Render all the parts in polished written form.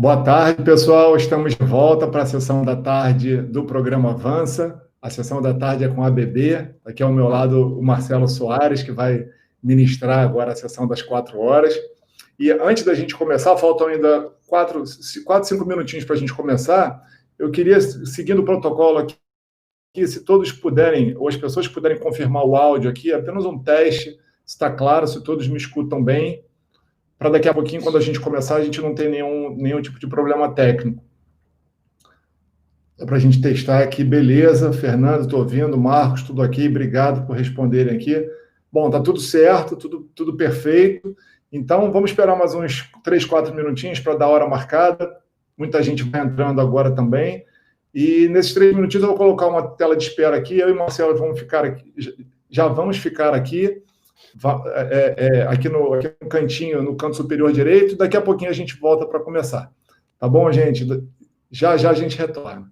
Boa tarde, pessoal. Estamos de volta para a sessão da tarde do programa Avança. A sessão da tarde é com a ABB. Aqui ao meu lado o Marcelo Soares, que vai ministrar agora a sessão das 4 horas. E antes da gente começar, faltam ainda 5 minutinhos para a gente começar. Eu queria, seguindo o protocolo aqui, se todos puderem, ou as pessoas puderem confirmar o áudio aqui, apenas um teste, se está claro, se todos me escutam bem, para daqui a pouquinho, quando a gente começar, a gente não ter nenhum tipo de problema técnico. É para a gente testar aqui, beleza. Fernando, estou ouvindo. Marcos, tudo aqui. Obrigado por responderem aqui. Bom, está tudo certo, tudo perfeito. Então, vamos esperar mais uns 3, 4 minutinhos para dar a hora marcada. Muita gente vai entrando agora também. E nesses 3 minutinhos eu vou colocar uma tela de espera aqui. Eu e o Marcelo vamos ficar aqui, já vamos ficar aqui. Aqui no cantinho, no canto superior direito. Daqui a pouquinho a gente volta para começar. Tá bom, gente? Já a gente retorna.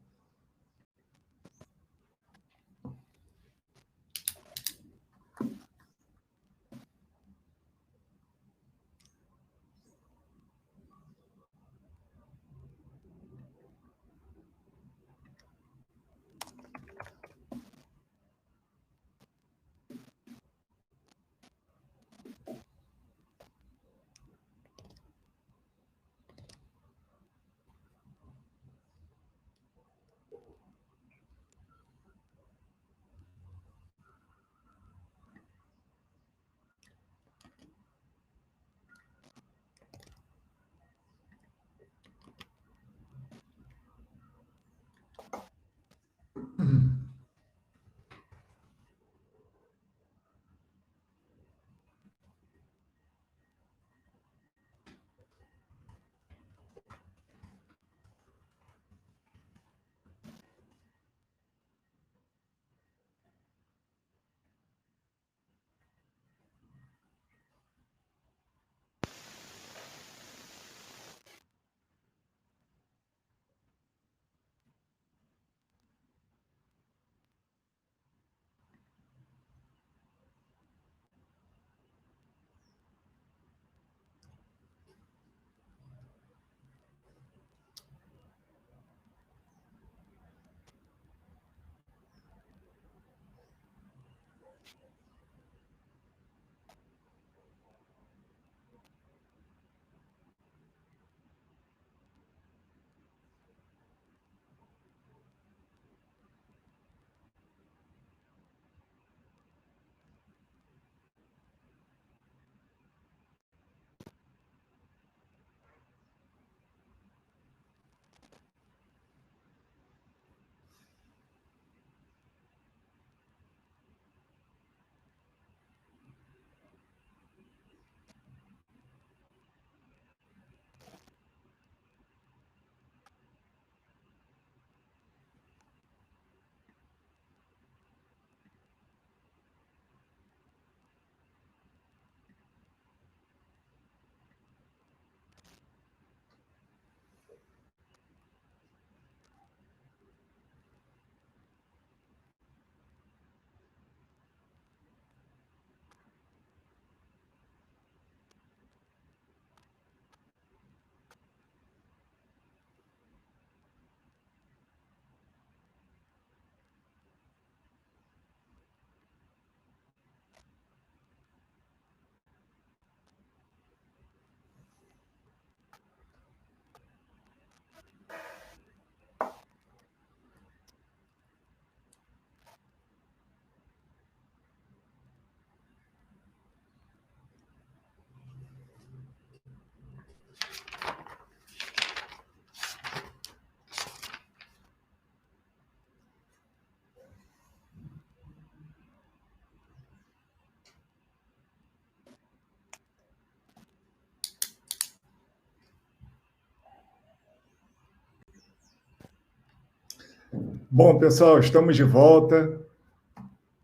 Bom, pessoal, estamos de volta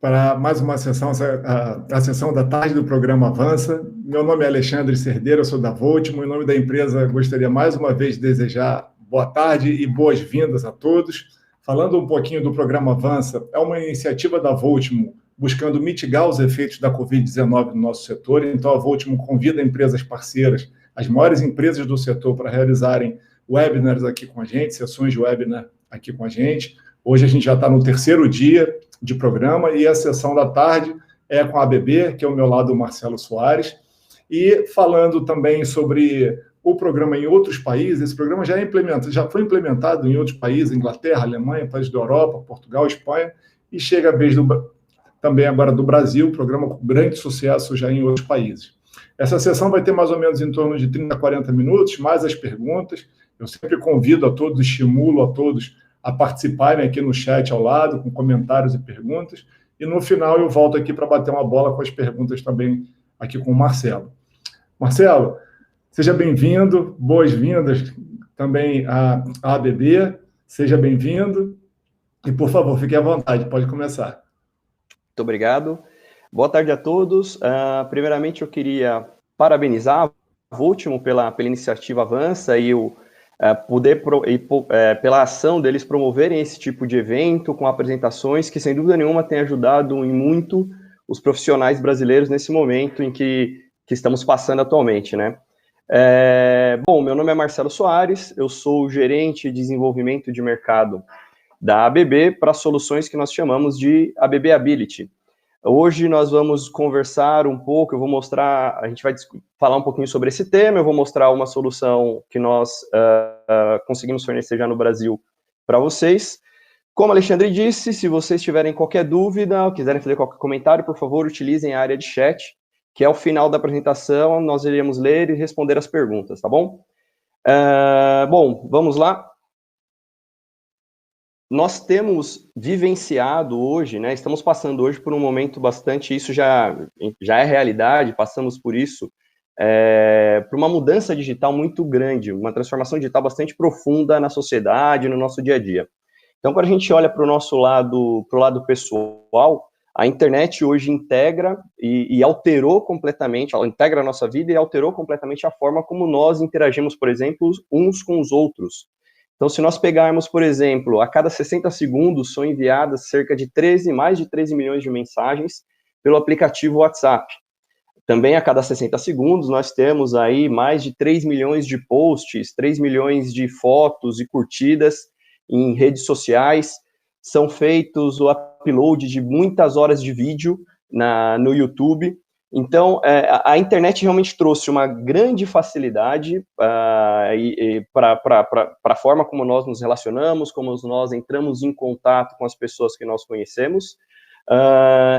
para mais uma sessão, a sessão da tarde do programa Avança. Meu nome é Alexandre Cerdeira, eu sou da Voltimo. Em nome da empresa, gostaria mais uma vez de desejar boa tarde e boas-vindas a todos. Falando um pouquinho do programa Avança, é uma iniciativa da Voltimo buscando mitigar os efeitos da Covid-19 no nosso setor. Então, a Voltimo convida empresas parceiras, as maiores empresas do setor, para realizarem webinars aqui com a gente, sessões de webinar aqui com a gente. Hoje a gente já está no terceiro dia de programa e a sessão da tarde é com a ABB, que é o meu lado, o Marcelo Soares, e falando também sobre o programa em outros países. Esse programa já foi implementado em outros países, Inglaterra, Alemanha, países da Europa, Portugal, Espanha, e chega a vez também agora do Brasil, programa com grande sucesso já em outros países. Essa sessão vai ter mais ou menos em torno de 30 a 40 minutos, mais as perguntas. Eu sempre convido a todos, estimulo a todos a participarem aqui no chat ao lado, com comentários e perguntas. E no final eu volto aqui para bater uma bola com as perguntas também aqui com o Marcelo. Marcelo, seja bem-vindo, boas-vindas também à ABB, seja bem-vindo. E, por favor, fique à vontade, pode começar. Muito obrigado. Boa tarde a todos. Primeiramente, eu queria parabenizar a Vultimo pela iniciativa Avança e pela ação deles promoverem esse tipo de evento com apresentações que, sem dúvida nenhuma, tem ajudado em muito os profissionais brasileiros nesse momento em que estamos passando atualmente, né? Bom, meu nome é Marcelo Soares, eu sou o gerente de desenvolvimento de mercado da ABB para soluções que nós chamamos de ABB Ability. Hoje nós vamos conversar um pouco, a gente vai falar um pouquinho sobre esse tema, eu vou mostrar uma solução que nós conseguimos fornecer já no Brasil para vocês. Como o Alexandre disse, se vocês tiverem qualquer dúvida ou quiserem fazer qualquer comentário, por favor, utilizem a área de chat, que ao final da apresentação nós iremos ler e responder as perguntas, tá bom? Bom, vamos lá. Nós temos vivenciado hoje, né, estamos passando hoje por um momento bastante, isso já é realidade, passamos por isso, por uma mudança digital muito grande, uma transformação digital bastante profunda na sociedade, no nosso dia a dia. Então, quando a gente olha para o nosso lado, pessoal, a internet hoje integra e alterou completamente, ela integra a nossa vida e alterou completamente a forma como nós interagimos, por exemplo, uns com os outros. Então, se nós pegarmos, por exemplo, a cada 60 segundos são enviadas cerca de mais de 13 milhões de mensagens pelo aplicativo WhatsApp. Também a cada 60 segundos nós temos aí mais de 3 milhões de posts, 3 milhões de fotos e curtidas em redes sociais. São feitos o upload de muitas horas de vídeo no YouTube. Então, a internet realmente trouxe uma grande facilidade para a forma como nós nos relacionamos, como nós entramos em contato com as pessoas que nós conhecemos.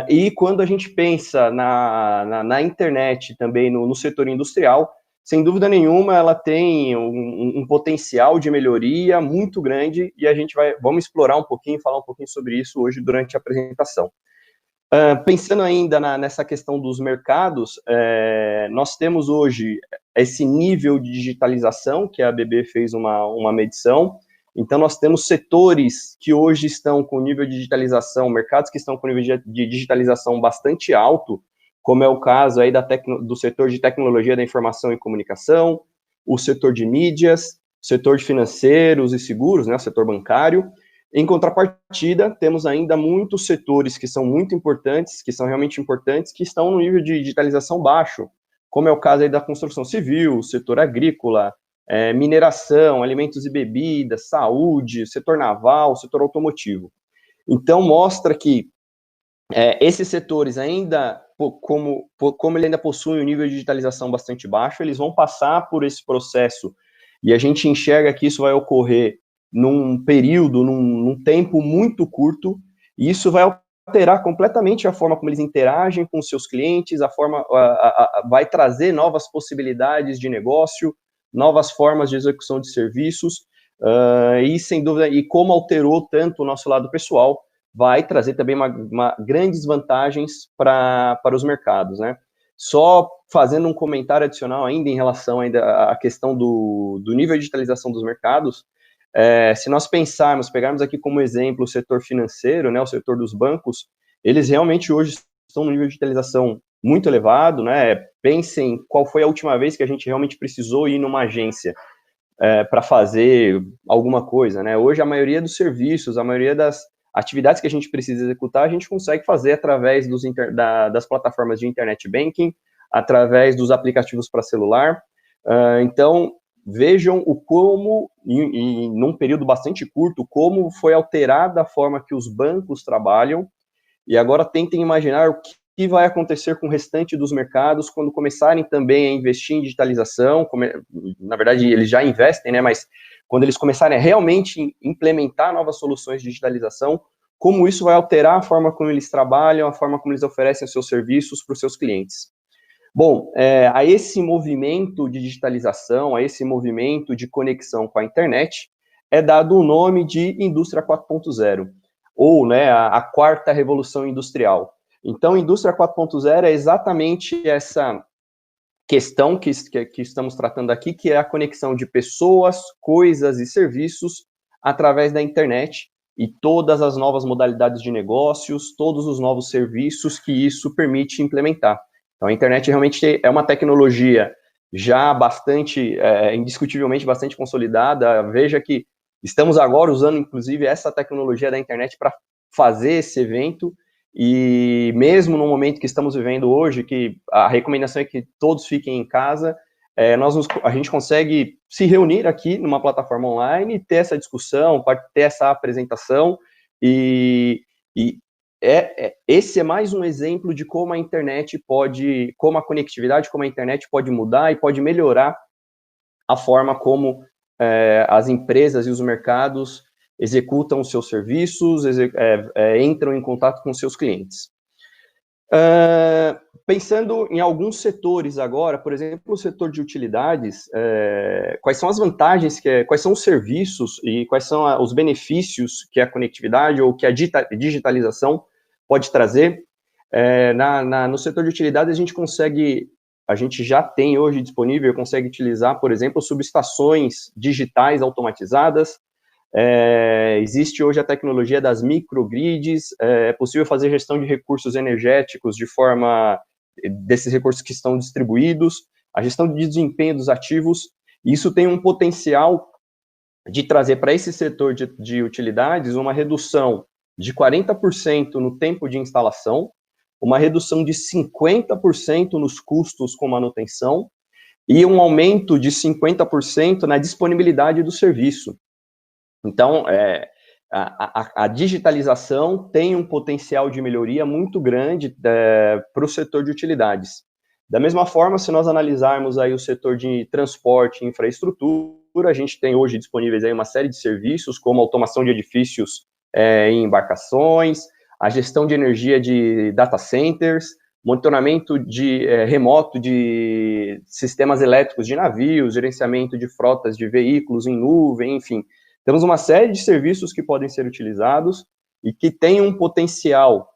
E quando a gente pensa na internet também no setor industrial, sem dúvida nenhuma, ela tem um potencial de melhoria muito grande e vamos explorar um pouquinho, falar um pouquinho sobre isso hoje durante a apresentação. Pensando ainda nessa questão dos mercados, nós temos hoje esse nível de digitalização, que a ABB fez uma medição. Então, nós temos setores que hoje estão com nível de digitalização, mercados que estão com nível de digitalização bastante alto, como é o caso aí do setor de tecnologia da informação e comunicação, o setor de mídias, o setor de financeiros e seguros, né, o setor bancário. Em contrapartida, temos ainda muitos setores que são muito importantes, que são realmente importantes, que estão no nível de digitalização baixo, como é o caso aí da construção civil, setor agrícola, mineração, alimentos e bebidas, saúde, setor naval, setor automotivo. Então, mostra que esses setores ainda, como ele ainda possui um nível de digitalização bastante baixo, eles vão passar por esse processo, e a gente enxerga que isso vai ocorrer num período, num tempo muito curto, e isso vai alterar completamente a forma como eles interagem com seus clientes, vai trazer novas possibilidades de negócio, novas formas de execução de serviços, e sem dúvida, e como alterou tanto o nosso lado pessoal, vai trazer também grandes vantagens para os mercados, né? Só fazendo um comentário adicional ainda em relação ainda à questão do nível de digitalização dos mercados, se nós pegarmos aqui como exemplo o setor financeiro, né, o setor dos bancos, eles realmente hoje estão no nível de digitalização muito elevado, né? Pensem qual foi a última vez que a gente realmente precisou ir numa agência para fazer alguma coisa, né? Hoje a maioria dos serviços, a maioria das atividades que a gente precisa executar, a gente consegue fazer através das plataformas de internet banking, através dos aplicativos para celular. Então, vejam o como, num período bastante curto, como foi alterada a forma que os bancos trabalham, e agora tentem imaginar o que vai acontecer com o restante dos mercados quando começarem também a investir em digitalização. Na verdade, eles já investem, né, mas quando eles começarem a realmente implementar novas soluções de digitalização, como isso vai alterar a forma como eles trabalham, a forma como eles oferecem os seus serviços para os seus clientes. Bom, a esse movimento de digitalização, a esse movimento de conexão com a internet, é dado o nome de Indústria 4.0, ou, né, a quarta revolução industrial. Então, Indústria 4.0 é exatamente essa questão que estamos tratando aqui, que é a conexão de pessoas, coisas e serviços através da internet e todas as novas modalidades de negócios, todos os novos serviços que isso permite implementar. Então, a internet realmente é uma tecnologia já bastante, indiscutivelmente bastante consolidada. Veja que estamos agora usando, inclusive, essa tecnologia da internet para fazer esse evento, e mesmo no momento que estamos vivendo hoje, que a recomendação é que todos fiquem em casa, a gente consegue se reunir aqui numa plataforma online, ter essa discussão, ter essa apresentação, esse é mais um exemplo de como a internet como a conectividade, como a internet pode mudar e pode melhorar a forma como as empresas e os mercados executam os seus serviços, entram em contato com seus clientes. Pensando em alguns setores agora, por exemplo, o setor de utilidades, quais são as vantagens, quais são os serviços e quais são os benefícios que a conectividade ou que a digitalização pode trazer? No setor de utilidades, a gente já tem hoje disponível, consegue utilizar, por exemplo, subestações digitais automatizadas. Existe hoje a tecnologia das microgrids, é possível fazer gestão de recursos energéticos desses recursos que estão distribuídos, a gestão de desempenho dos ativos, e isso tem um potencial de trazer para esse setor de utilidades uma redução de 40% no tempo de instalação, uma redução de 50% nos custos com manutenção e um aumento de 50% na disponibilidade do serviço. Então, a digitalização tem um potencial de melhoria muito grande para o setor de utilidades. Da mesma forma, se nós analisarmos aí o setor de transporte e infraestrutura, a gente tem hoje disponíveis aí uma série de serviços, como automação de edifícios em embarcações, a gestão de energia de data centers, monitoramento remoto de sistemas elétricos de navios, gerenciamento de frotas de veículos em nuvem, enfim. Temos uma série de serviços que podem ser utilizados e que têm um potencial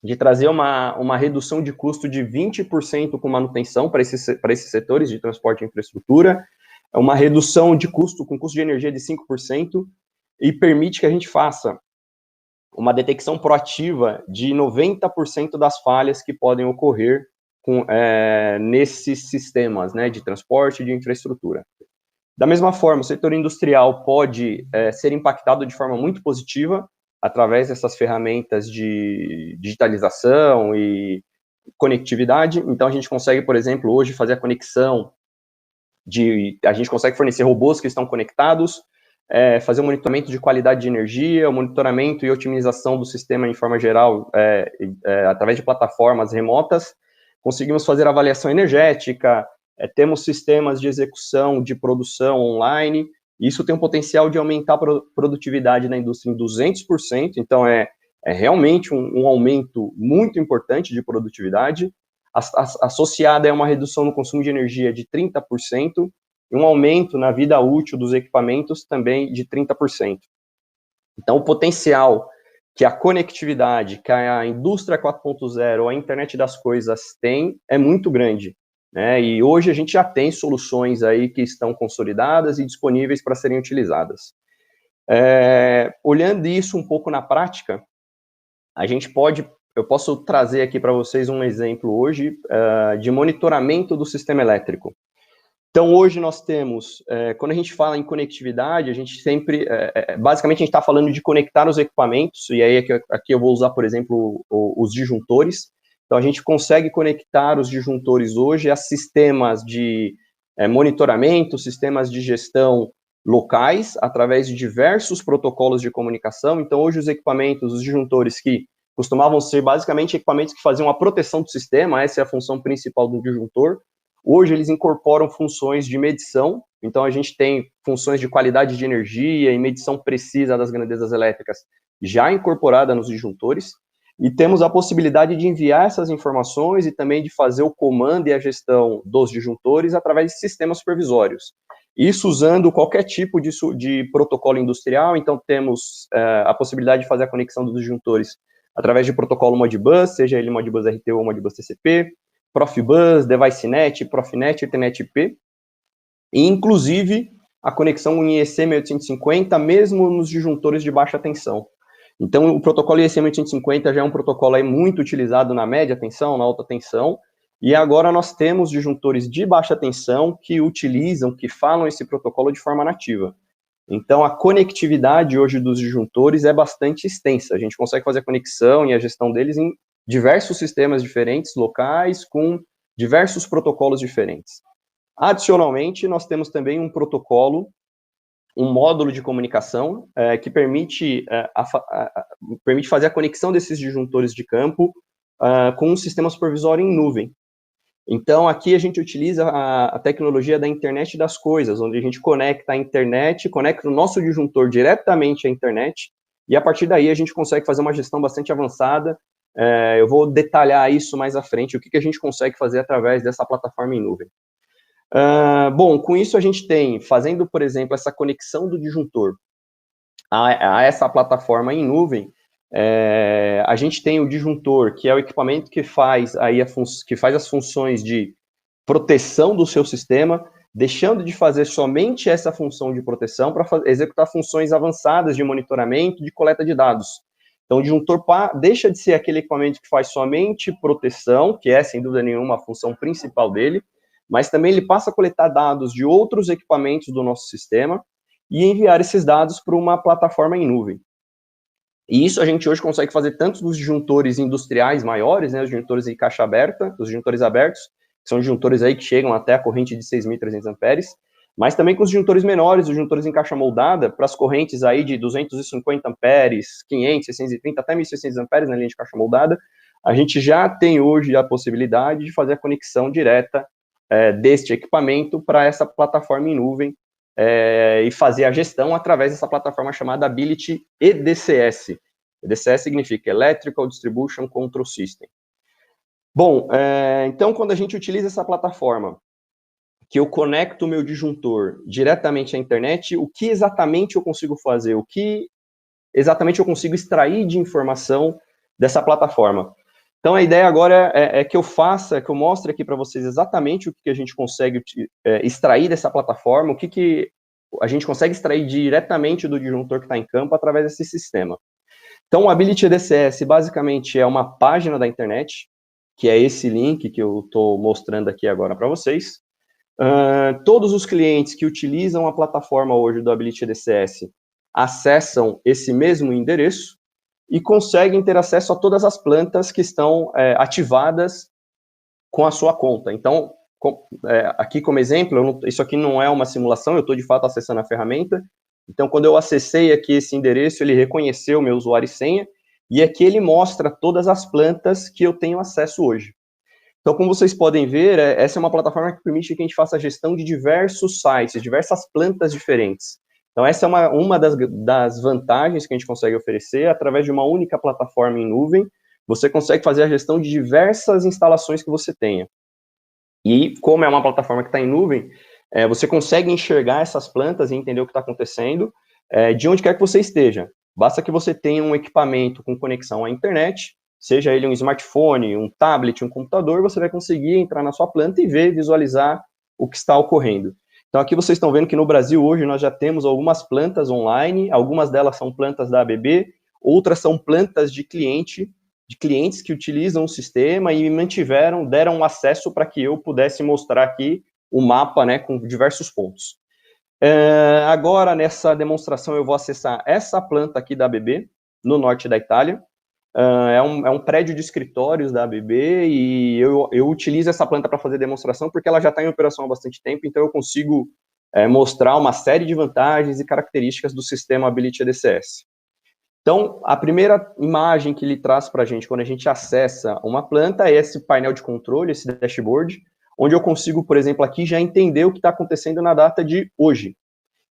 de trazer uma redução de custo de 20% com manutenção para esses setores de transporte e infraestrutura, uma redução de custo com custo de energia de 5%, e permite que a gente faça uma detecção proativa de 90% das falhas que podem ocorrer nesses sistemas, né, de transporte e de infraestrutura. Da mesma forma, o setor industrial pode ser impactado de forma muito positiva através dessas ferramentas de digitalização e conectividade. Então, a gente consegue, por exemplo, hoje fazer a conexão a gente consegue fornecer robôs que estão conectados, fazer o monitoramento de qualidade de energia, o monitoramento e otimização do sistema em forma geral, através de plataformas remotas. Conseguimos fazer avaliação energética, temos sistemas de execução de produção online, e isso tem um potencial de aumentar a produtividade na indústria em 200%, então é realmente um aumento muito importante de produtividade, associada a uma redução no consumo de energia de 30%, e um aumento na vida útil dos equipamentos também de 30%. Então, o potencial que a conectividade, que a indústria 4.0, a internet das coisas tem, é muito grande, né? E hoje a gente já tem soluções aí que estão consolidadas e disponíveis para serem utilizadas. Olhando isso um pouco na prática, eu posso trazer aqui para vocês um exemplo hoje de monitoramento do sistema elétrico. Então, hoje nós temos, quando a gente fala em conectividade, a gente sempre, basicamente a gente está falando de conectar os equipamentos, e aí aqui eu vou usar, por exemplo, os disjuntores. Então, a gente consegue conectar os disjuntores hoje a sistemas de monitoramento, sistemas de gestão locais, através de diversos protocolos de comunicação. Então, hoje os equipamentos, os disjuntores que costumavam ser basicamente equipamentos que faziam a proteção do sistema, essa é a função principal do disjuntor. Hoje eles incorporam funções de medição, então a gente tem funções de qualidade de energia e medição precisa das grandezas elétricas já incorporada nos disjuntores, e temos a possibilidade de enviar essas informações e também de fazer o comando e a gestão dos disjuntores através de sistemas supervisórios. Isso usando qualquer tipo de protocolo industrial, então temos a possibilidade de fazer a conexão dos disjuntores através de protocolo Modbus, seja ele Modbus RTU ou Modbus TCP, Profibus, DeviceNet, Profinet, Ethernet IP, e inclusive a conexão em EC 1850, mesmo nos disjuntores de baixa tensão. Então, o protocolo IEC 1850 já é um protocolo aí muito utilizado na média tensão, na alta tensão, e agora nós temos disjuntores de baixa tensão que utilizam, que falam esse protocolo de forma nativa. Então, a conectividade hoje dos disjuntores é bastante extensa. A gente consegue fazer a conexão e a gestão deles em diversos sistemas diferentes, locais, com diversos protocolos diferentes. Adicionalmente, nós temos também um protocolo, um módulo de comunicação que permite fazer a conexão desses disjuntores de campo com um sistema supervisório em nuvem. Então, aqui a gente utiliza a tecnologia da internet das coisas, onde a gente conecta a internet, conecta o nosso disjuntor diretamente à internet, e a partir daí a gente consegue fazer uma gestão bastante avançada. Eu vou detalhar isso mais à frente, o que a gente consegue fazer através dessa plataforma em nuvem. Bom, com isso a gente tem, fazendo, por exemplo, essa conexão do disjuntor a essa plataforma em nuvem, a gente tem o disjuntor, que é o equipamento que faz as funções de proteção do seu sistema, deixando de fazer somente essa função de proteção para executar funções avançadas de monitoramento, de coleta de dados. Então, o disjuntor deixa de ser aquele equipamento que faz somente proteção, que é, sem dúvida nenhuma, a função principal dele, mas também ele passa a coletar dados de outros equipamentos do nosso sistema e enviar esses dados para uma plataforma em nuvem. E isso a gente hoje consegue fazer tanto nos disjuntores industriais maiores, né, os disjuntores em caixa aberta, os disjuntores abertos, que são disjuntores aí que chegam até a corrente de 6.300 amperes, mas também com os disjuntores menores, os disjuntores em caixa moldada, para as correntes aí de 250 amperes, 500, 630, até 1.600 amperes na linha de caixa moldada, a gente já tem hoje a possibilidade de fazer a conexão direta deste equipamento para essa plataforma em nuvem, e fazer a gestão através dessa plataforma chamada Ability EDCS. EDCS significa Electrical Distribution Control System. Bom, então, quando a gente utiliza essa plataforma, que eu conecto o meu disjuntor diretamente à internet, o que exatamente eu consigo fazer? O que exatamente eu consigo extrair de informação dessa plataforma? Então, a ideia agora é que eu mostre aqui para vocês exatamente o que a gente consegue extrair dessa plataforma, o que a gente consegue extrair diretamente do disjuntor que está em campo através desse sistema. Então, o Ability EDCS basicamente é uma página da internet, que é esse link que eu estou mostrando aqui agora para vocês. Todos os clientes que utilizam a plataforma hoje do Ability EDCS acessam esse mesmo endereço e conseguem ter acesso a todas as plantas que estão ativadas com a sua conta. Então, aqui como exemplo, isso aqui não é uma simulação, eu estou de fato acessando a ferramenta. Então, quando eu acessei aqui esse endereço, ele reconheceu o meu usuário e senha, e aqui ele mostra todas as plantas que eu tenho acesso hoje. Então, como vocês podem ver, essa é uma plataforma que permite que a gente faça a gestão de diversos sites, diversas plantas diferentes. Então, essa é uma das vantagens que a gente consegue oferecer. Através de uma única plataforma em nuvem, você consegue fazer a gestão de diversas instalações que você tenha. E, como é uma plataforma que está em nuvem, você consegue enxergar essas plantas e entender o que está acontecendo de onde quer que você esteja. Basta que você tenha um equipamento com conexão à internet, seja ele um smartphone, um tablet, um computador, você vai conseguir entrar na sua planta e ver, visualizar o que está ocorrendo. Então, aqui vocês estão vendo que no Brasil, hoje, nós já temos algumas plantas online, algumas delas são plantas da ABB, outras são plantas de clientes que utilizam o sistema e deram acesso para que eu pudesse mostrar aqui o mapa, né, com diversos pontos. Agora, nessa demonstração, eu vou acessar essa planta aqui da ABB, no norte da Itália. é um prédio de escritórios da ABB e eu utilizo essa planta para fazer demonstração porque ela já está em operação há bastante tempo, então eu consigo mostrar uma série de vantagens e características do sistema Ability EDCS. Então, a primeira imagem que ele traz para a gente quando a gente acessa uma planta é esse painel de controle, esse dashboard, onde eu consigo, por exemplo, aqui já entender o que está acontecendo na data de hoje.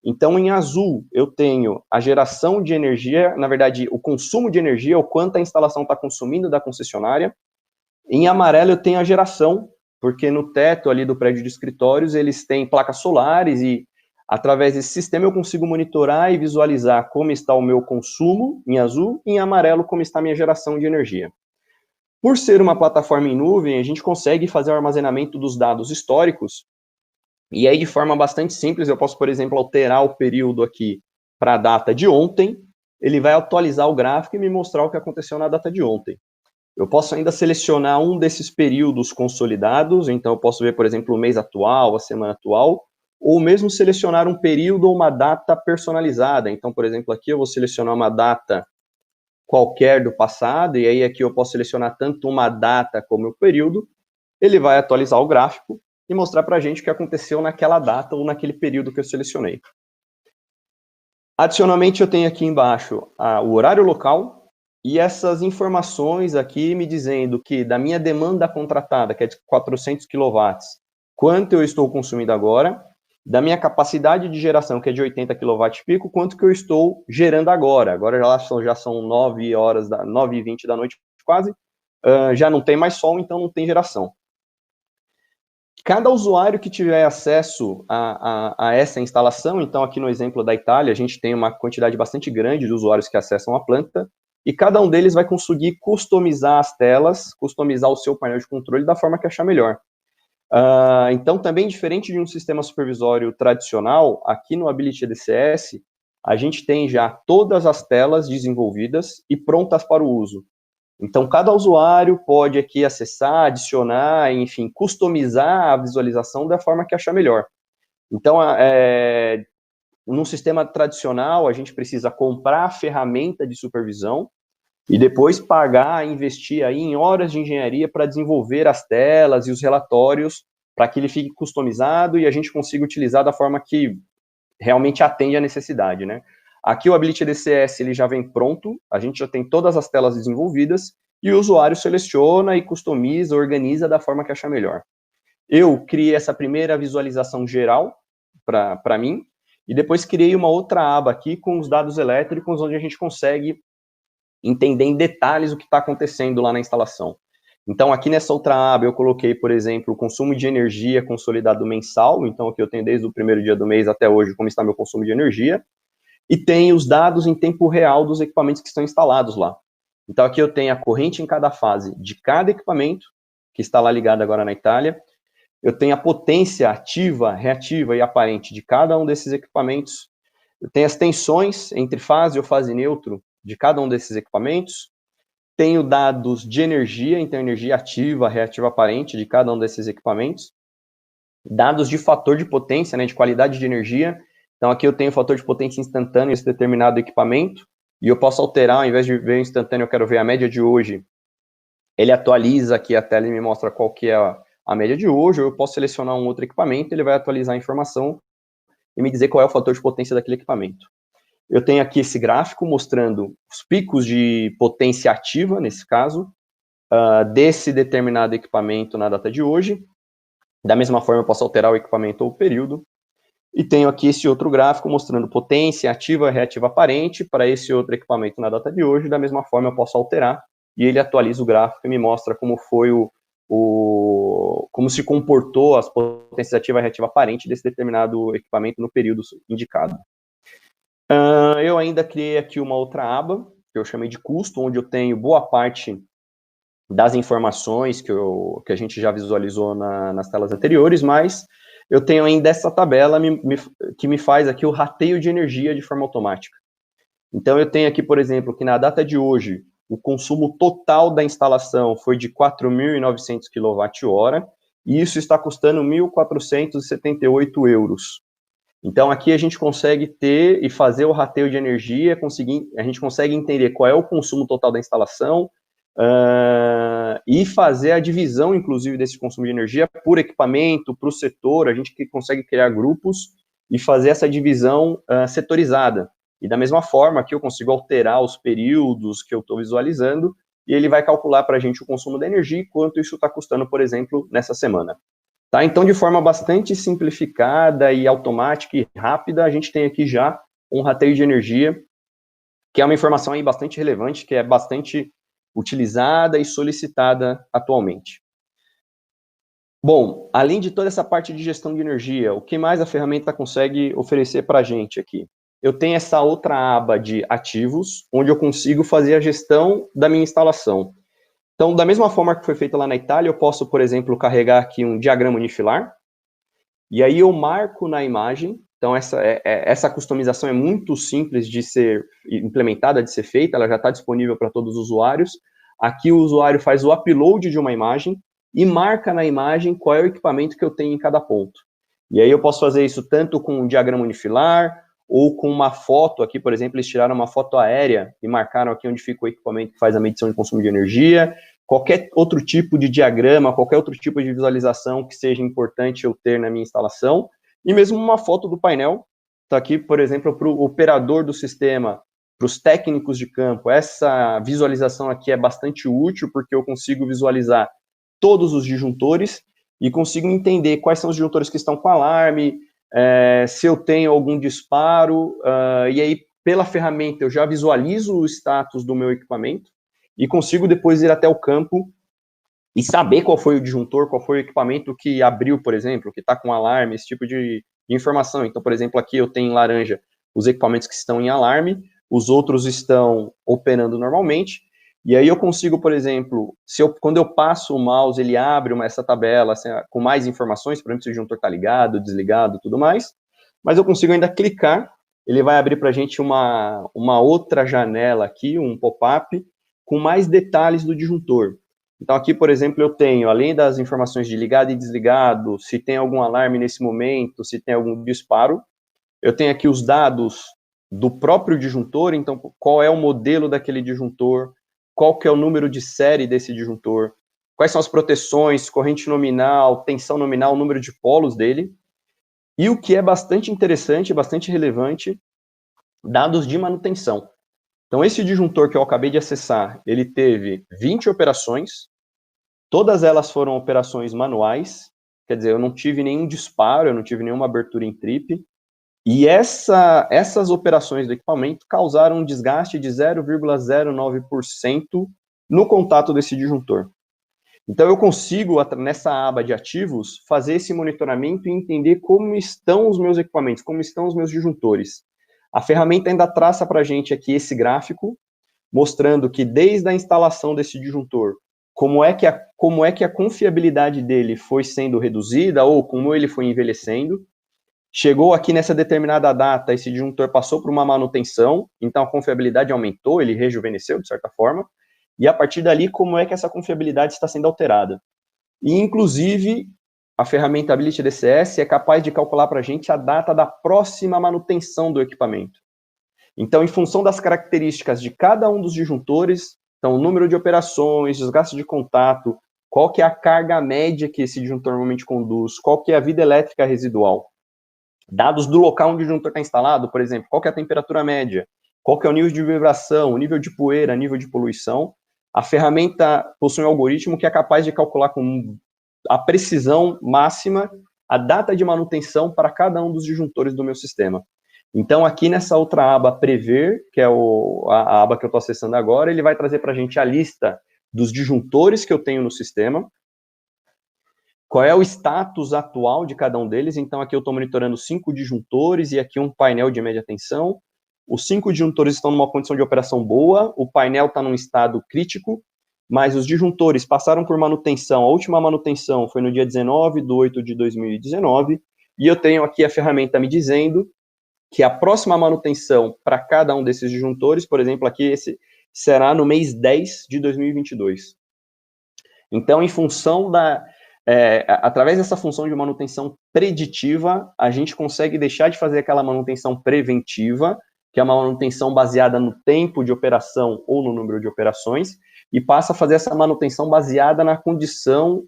Então, em azul, eu tenho a geração de energia, na verdade, o consumo de energia, o quanto a instalação está consumindo da concessionária. Em amarelo, eu tenho a geração, porque no teto ali do prédio de escritórios, eles têm placas solares e, através desse sistema, eu consigo monitorar e visualizar como está o meu consumo, em azul, e em amarelo, como está a minha geração de energia. Por ser uma plataforma em nuvem, a gente consegue fazer o armazenamento dos dados históricos. E aí, de forma bastante simples, eu posso, por exemplo, alterar o período aqui para a data de ontem, ele vai atualizar o gráfico e me mostrar o que aconteceu na data de ontem. Eu posso ainda selecionar um desses períodos consolidados, então eu posso ver, por exemplo, o mês atual, a semana atual, ou mesmo selecionar um período ou uma data personalizada. Então, por exemplo, aqui eu vou selecionar uma data qualquer do passado, e aí aqui eu posso selecionar tanto uma data como o período, ele vai atualizar o gráfico e mostrar para a gente o que aconteceu naquela data ou naquele período que eu selecionei. Adicionalmente, eu tenho aqui embaixo o horário local e essas informações aqui me dizendo que da minha demanda contratada, que é de 400 kW, quanto eu estou consumindo agora, da minha capacidade de geração, que é de 80 kW-pico, quanto que eu estou gerando agora. Agora já são 9h20 da noite quase, já não tem mais sol, então não tem geração. Cada usuário que tiver acesso a essa instalação, então aqui no exemplo da Itália, a gente tem uma quantidade bastante grande de usuários que acessam a planta, e cada um deles vai conseguir customizar as telas, customizar o seu painel de controle da forma que achar melhor. Então, também diferente de um sistema supervisório tradicional, aqui no Ability EDCS, a gente tem já todas as telas desenvolvidas e prontas para o uso. Então, cada usuário pode aqui acessar, adicionar, enfim, customizar a visualização da forma que achar melhor. Então, num sistema tradicional, a gente precisa comprar a ferramenta de supervisão e depois pagar, investir aí em horas de engenharia para desenvolver as telas e os relatórios para que ele fique customizado e a gente consiga utilizar da forma que realmente atende à necessidade, né? Aqui o Ability EDCS ele já vem pronto, a gente já tem todas as telas desenvolvidas e o usuário seleciona e customiza, organiza da forma que achar melhor. Eu criei essa primeira visualização geral para mim e depois criei uma outra aba aqui com os dados elétricos onde a gente consegue entender em detalhes o que está acontecendo lá na instalação. Então, aqui nessa outra aba eu coloquei, por exemplo, o consumo de energia consolidado mensal, então aqui eu tenho desde o primeiro dia do mês até hoje como está meu consumo de energia, e tem os dados em tempo real dos equipamentos que estão instalados lá. Então, aqui eu tenho a corrente em cada fase de cada equipamento, que está lá ligado agora na Itália. Eu tenho a potência ativa, reativa e aparente de cada um desses equipamentos. Eu tenho as tensões entre fase ou fase neutro de cada um desses equipamentos. Tenho dados de energia, então energia ativa, reativa aparente de cada um desses equipamentos. Dados de fator de potência, né, de qualidade de energia. Então, aqui eu tenho o fator de potência instantâneo nesse determinado equipamento, e eu posso alterar, ao invés de ver o instantâneo, eu quero ver a média de hoje. Ele atualiza aqui a tela e me mostra qual que é a média de hoje, ou eu posso selecionar um outro equipamento, ele vai atualizar a informação e me dizer qual é o fator de potência daquele equipamento. Eu tenho aqui esse gráfico mostrando os picos de potência ativa, nesse caso, desse determinado equipamento na data de hoje. Da mesma forma, eu posso alterar o equipamento ou o período. E tenho aqui esse outro gráfico mostrando potência ativa, reativa aparente para esse outro equipamento na data de hoje. Da mesma forma, eu posso alterar e ele atualiza o gráfico e me mostra como foi como se comportou as potências ativa e reativa aparente desse determinado equipamento no período indicado. Eu ainda criei aqui uma outra aba, que eu chamei de custo, onde eu tenho boa parte das informações que a gente já visualizou nas telas anteriores, mas eu tenho ainda essa tabela que me faz aqui o rateio de energia de forma automática. Então, eu tenho aqui, por exemplo, que na data de hoje, o consumo total da instalação foi de 4.900 kWh, e isso está custando 1.478 euros. Então, aqui a gente consegue ter e fazer o rateio de energia, a gente consegue entender qual é o consumo total da instalação, e fazer a divisão, inclusive, desse consumo de energia por equipamento, para o setor. A gente consegue criar grupos e fazer essa divisão setorizada. E da mesma forma que eu consigo alterar os períodos que eu estou visualizando, e ele vai calcular para a gente o consumo da energia e quanto isso está custando, por exemplo, nessa semana. Tá? Então, de forma bastante simplificada e automática e rápida, a gente tem aqui já um rateio de energia, que é uma informação aí bastante relevante, que é bastante utilizada e solicitada atualmente. Bom, além de toda essa parte de gestão de energia, o que mais a ferramenta consegue oferecer para a gente aqui? Eu tenho essa outra aba de ativos, onde eu consigo fazer a gestão da minha instalação. Então, da mesma forma que foi feita lá na Itália, eu posso, por exemplo, carregar aqui um diagrama unifilar, e aí eu marco na imagem. Então, essa customização é muito simples de ser implementada, de ser feita, ela já está disponível para todos os usuários. Aqui o usuário faz o upload de uma imagem e marca na imagem qual é o equipamento que eu tenho em cada ponto. E aí eu posso fazer isso tanto com um diagrama unifilar, ou com uma foto aqui, por exemplo, eles tiraram uma foto aérea e marcaram aqui onde fica o equipamento que faz a medição de consumo de energia. Qualquer outro tipo de diagrama, qualquer outro tipo de visualização que seja importante eu ter na minha instalação, e mesmo uma foto do painel, está aqui, por exemplo, para o operador do sistema, para os técnicos de campo. Essa visualização aqui é bastante útil, porque eu consigo visualizar todos os disjuntores e consigo entender quais são os disjuntores que estão com alarme, se eu tenho algum disparo, e aí, pela ferramenta, eu já visualizo o status do meu equipamento e consigo depois ir até o campo e saber qual foi o disjuntor, qual foi o equipamento que abriu, por exemplo, que está com alarme, esse tipo de informação. Então, por exemplo, aqui eu tenho em laranja os equipamentos que estão em alarme, os outros estão operando normalmente, e aí eu consigo, por exemplo, quando eu passo o mouse, ele abre essa tabela assim, com mais informações, por exemplo, se o disjuntor está ligado, desligado, tudo mais, mas eu consigo ainda clicar, ele vai abrir para a gente uma outra janela aqui, um pop-up, com mais detalhes do disjuntor. Então aqui, por exemplo, eu tenho, além das informações de ligado e desligado, se tem algum alarme nesse momento, se tem algum disparo, eu tenho aqui os dados do próprio disjuntor, então qual é o modelo daquele disjuntor, qual que é o número de série desse disjuntor, quais são as proteções, corrente nominal, tensão nominal, número de polos dele, e o que é bastante interessante, bastante relevante, dados de manutenção. Então, esse disjuntor que eu acabei de acessar, ele teve 20 operações, todas elas foram operações manuais, quer dizer, eu não tive nenhum disparo, eu não tive nenhuma abertura em trip, e essas operações do equipamento causaram um desgaste de 0,09% no contato desse disjuntor. Então, eu consigo, nessa aba de ativos, fazer esse monitoramento e entender como estão os meus equipamentos, como estão os meus disjuntores. A ferramenta ainda traça para a gente aqui esse gráfico, mostrando que desde a instalação desse disjuntor, como é que a confiabilidade dele foi sendo reduzida ou como ele foi envelhecendo. Chegou aqui nessa determinada data, esse disjuntor passou por uma manutenção, então a confiabilidade aumentou, ele rejuvenesceu, de certa forma, e a partir dali, como é que essa confiabilidade está sendo alterada. E, inclusive, a ferramenta Ability DCS é capaz de calcular para a gente a data da próxima manutenção do equipamento. Então, em função das características de cada um dos disjuntores, então, o número de operações, desgaste de contato, qual que é a carga média que esse disjuntor normalmente conduz, qual que é a vida elétrica residual, dados do local onde o disjuntor está instalado, por exemplo, qual que é a temperatura média, qual que é o nível de vibração, o nível de poeira, nível de poluição. A ferramenta possui um algoritmo que é capaz de calcular com a precisão máxima a data de manutenção para cada um dos disjuntores do meu sistema. Então, aqui nessa outra aba Prever, que é a aba que eu estou acessando agora, ele vai trazer para a gente a lista dos disjuntores que eu tenho no sistema, qual é o status atual de cada um deles. Então, aqui eu estou monitorando 5 disjuntores e aqui um painel de média tensão. Os 5 disjuntores estão numa condição de operação boa, o painel está num estado crítico, mas os disjuntores passaram por manutenção. A última manutenção foi no dia 19/8/2019, e eu tenho aqui a ferramenta me dizendo que a próxima manutenção para cada um desses disjuntores, por exemplo, aqui esse será no mês 10 de 2022. Então, em função através dessa função de manutenção preditiva, a gente consegue deixar de fazer aquela manutenção preventiva, que é uma manutenção baseada no tempo de operação ou no número de operações, e passa a fazer essa manutenção baseada na condição,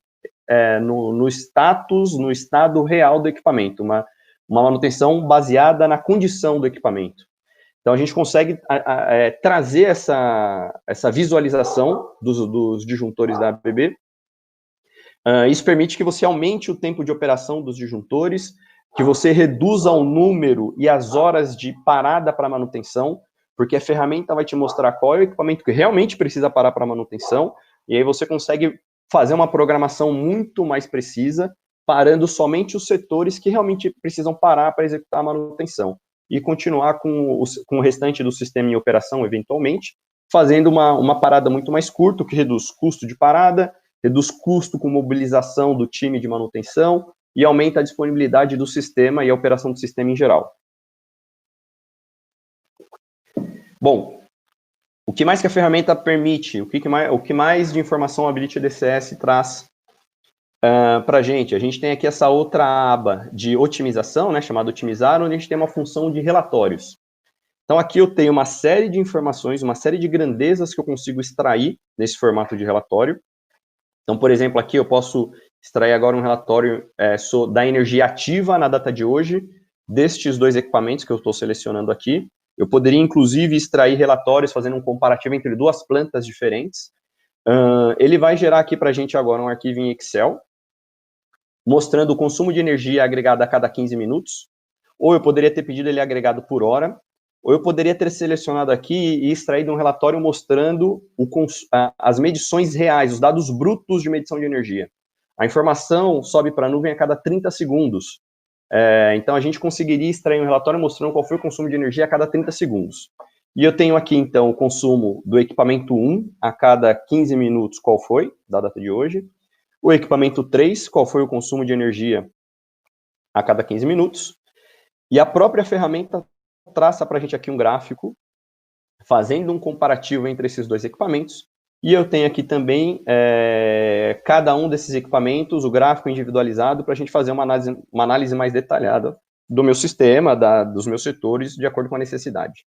no status, no estado real do equipamento, uma manutenção baseada na condição do equipamento. Então, a gente consegue trazer essa visualização dos disjuntores da ABB. Isso permite que você aumente o tempo de operação dos disjuntores, que você reduza o número e as horas de parada para manutenção, porque a ferramenta vai te mostrar qual é o equipamento que realmente precisa parar para manutenção, e aí você consegue fazer uma programação muito mais precisa, parando somente os setores que realmente precisam parar para executar a manutenção, e continuar com o restante do sistema em operação, eventualmente, fazendo uma parada muito mais curta, que reduz custo de parada, reduz custo com mobilização do time de manutenção e aumenta a disponibilidade do sistema e a operação do sistema em geral. Bom, o que mais que a ferramenta permite? O que mais de informação a Ability DCS traz para a gente? A gente tem aqui essa outra aba de otimização, né, chamada otimizar, onde a gente tem uma função de relatórios. Então, aqui eu tenho uma série de informações, uma série de grandezas que eu consigo extrair nesse formato de relatório. Então, por exemplo, aqui eu posso extrair agora um relatório da energia ativa na data de hoje, destes dois equipamentos que eu estou selecionando aqui. Eu poderia, inclusive, extrair relatórios fazendo um comparativo entre duas plantas diferentes. Ele vai gerar aqui para a gente agora um arquivo em Excel, mostrando o consumo de energia agregado a cada 15 minutos, ou eu poderia ter pedido ele agregado por hora, ou eu poderia ter selecionado aqui e extraído um relatório mostrando as medições reais, os dados brutos de medição de energia. A informação sobe para a nuvem a cada 30 segundos. Então, a gente conseguiria extrair um relatório mostrando qual foi o consumo de energia a cada 30 segundos. E eu tenho aqui, então, o consumo do equipamento 1 a cada 15 minutos, qual foi, da data de hoje. O equipamento 3, qual foi o consumo de energia a cada 15 minutos. E a própria ferramenta traça para a gente aqui um gráfico, fazendo um comparativo entre esses dois equipamentos, e eu tenho aqui também cada um desses equipamentos, o gráfico individualizado, para a gente fazer uma análise mais detalhada do meu sistema, dos meus setores, de acordo com a necessidade.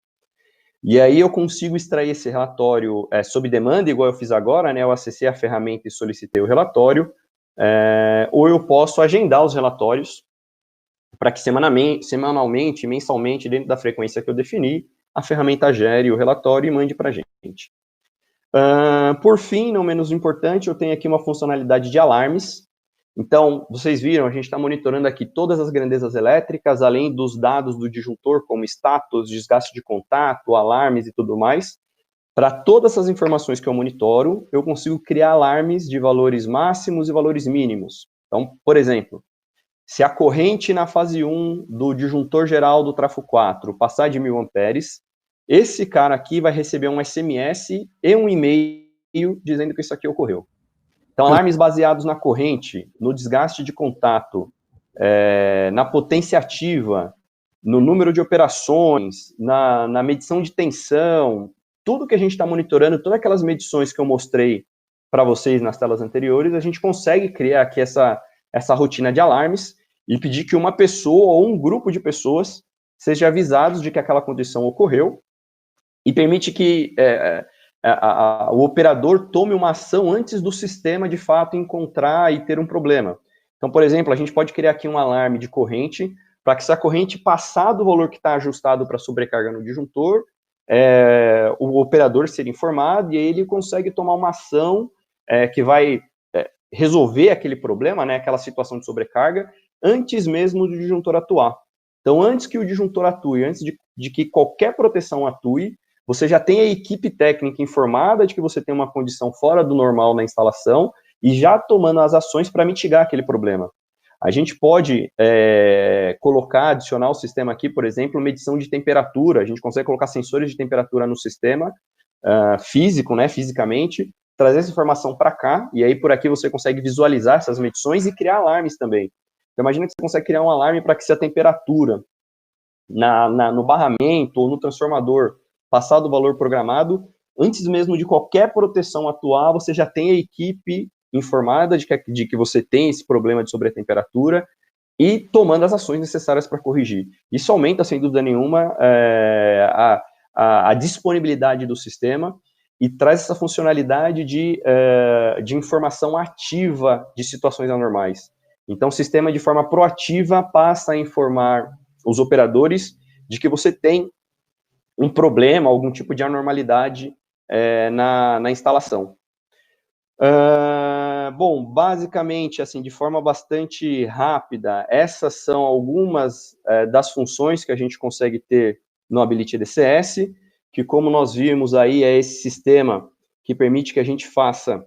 E aí eu consigo extrair esse relatório sob demanda, igual eu fiz agora, né? Eu acessei a ferramenta e solicitei o relatório, ou eu posso agendar os relatórios, para que semanalmente, mensalmente, dentro da frequência que eu defini, a ferramenta gere o relatório e mande para a gente. Por fim, não menos importante, eu tenho aqui uma funcionalidade de alarmes. Então, vocês viram, a gente está monitorando aqui todas as grandezas elétricas, além dos dados do disjuntor, como status, desgaste de contato, alarmes e tudo mais. Para todas essas informações que eu monitoro, eu consigo criar alarmes de valores máximos e valores mínimos. Então, por exemplo, se a corrente na fase 1 do disjuntor geral do trafo 4 passar de 1000 amperes, esse cara aqui vai receber um SMS e um e-mail dizendo que isso aqui ocorreu. Então, alarmes baseados na corrente, no desgaste de contato, na potência ativa, no número de operações, na medição de tensão, tudo que a gente está monitorando, todas aquelas medições que eu mostrei para vocês nas telas anteriores, a gente consegue criar aqui essa rotina de alarmes e pedir que uma pessoa ou um grupo de pessoas seja avisados de que aquela condição ocorreu e permite que o operador tome uma ação antes do sistema, de fato, encontrar e ter um problema. Então, por exemplo, a gente pode criar aqui um alarme de corrente para que se a corrente passar do valor que está ajustado para sobrecarga no disjuntor, o operador ser informado e aí ele consegue tomar uma ação que vai resolver aquele problema, né, aquela situação de sobrecarga, antes mesmo do disjuntor atuar. Então, antes que o disjuntor atue, antes de que qualquer proteção atue, você já tem a equipe técnica informada de que você tem uma condição fora do normal na instalação e já tomando as ações para mitigar aquele problema. A gente pode adicionar ao sistema aqui, por exemplo, medição de temperatura. A gente consegue colocar sensores de temperatura no sistema físico, né, fisicamente, trazer essa informação para cá, e aí por aqui você consegue visualizar essas medições e criar alarmes também. Então, imagina que você consegue criar um alarme para que se a temperatura no barramento ou no transformador passar do valor programado, antes mesmo de qualquer proteção atuar, você já tem a equipe informada de que você tem esse problema de sobretemperatura e tomando as ações necessárias para corrigir. Isso aumenta, sem dúvida nenhuma, a disponibilidade do sistema e traz essa funcionalidade de informação ativa de situações anormais. Então, o sistema, de forma proativa, passa a informar os operadores de que você tem um problema, algum tipo de anormalidade na instalação. Bom, basicamente, assim, de forma bastante rápida, essas são algumas das funções que a gente consegue ter no Ability DCS, que, como nós vimos aí, é esse sistema que permite que a gente faça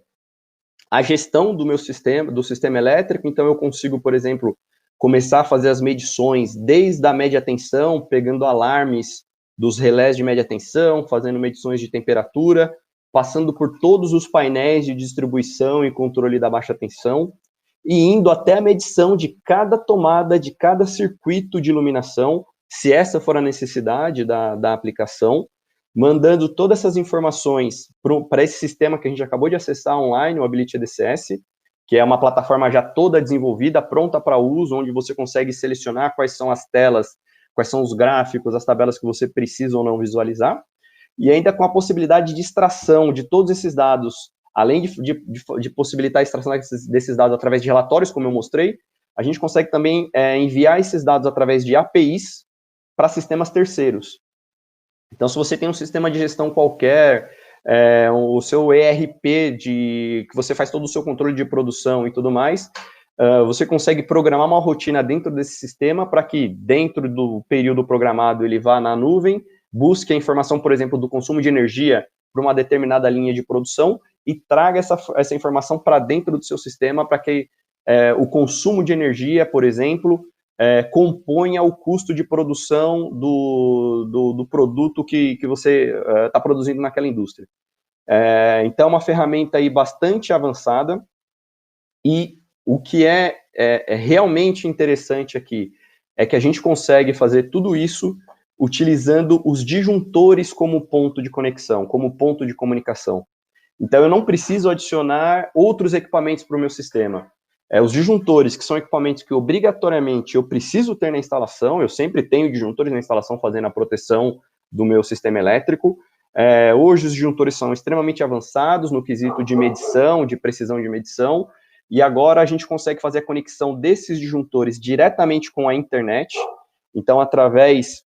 a gestão do sistema elétrico. Então, eu consigo, por exemplo, começar a fazer as medições desde a média tensão, pegando alarmes dos relés de média tensão, fazendo medições de temperatura, passando por todos os painéis de distribuição e controle da baixa tensão, e indo até a medição de cada tomada, de cada circuito de iluminação, se essa for a necessidade da aplicação, mandando todas essas informações para esse sistema que a gente acabou de acessar online, o Ability DCS, que é uma plataforma já toda desenvolvida, pronta para uso, onde você consegue selecionar quais são as telas, quais são os gráficos, as tabelas que você precisa ou não visualizar, e ainda com a possibilidade de extração de todos esses dados, além de possibilitar a extração desses dados através de relatórios, como eu mostrei, a gente consegue também enviar esses dados através de APIs para sistemas terceiros. Então, se você tem um sistema de gestão qualquer, o seu ERP, que você faz todo o seu controle de produção e tudo mais, você consegue programar uma rotina dentro desse sistema para que, dentro do período programado, ele vá na nuvem, busque a informação, por exemplo, do consumo de energia para uma determinada linha de produção e traga essa informação para dentro do seu sistema para que o consumo de energia, por exemplo, componha o custo de produção do produto que você está produzindo naquela indústria. Então, é uma ferramenta aí bastante avançada, e o que é realmente interessante aqui é que a gente consegue fazer tudo isso utilizando os disjuntores como ponto de conexão, como ponto de comunicação. Então, eu não preciso adicionar outros equipamentos para o meu sistema. Os disjuntores, que são equipamentos que obrigatoriamente eu preciso ter na instalação, eu sempre tenho disjuntores na instalação fazendo a proteção do meu sistema elétrico. Hoje os disjuntores são extremamente avançados no quesito de medição, de precisão de medição, e agora a gente consegue fazer a conexão desses disjuntores diretamente com a internet. Então, através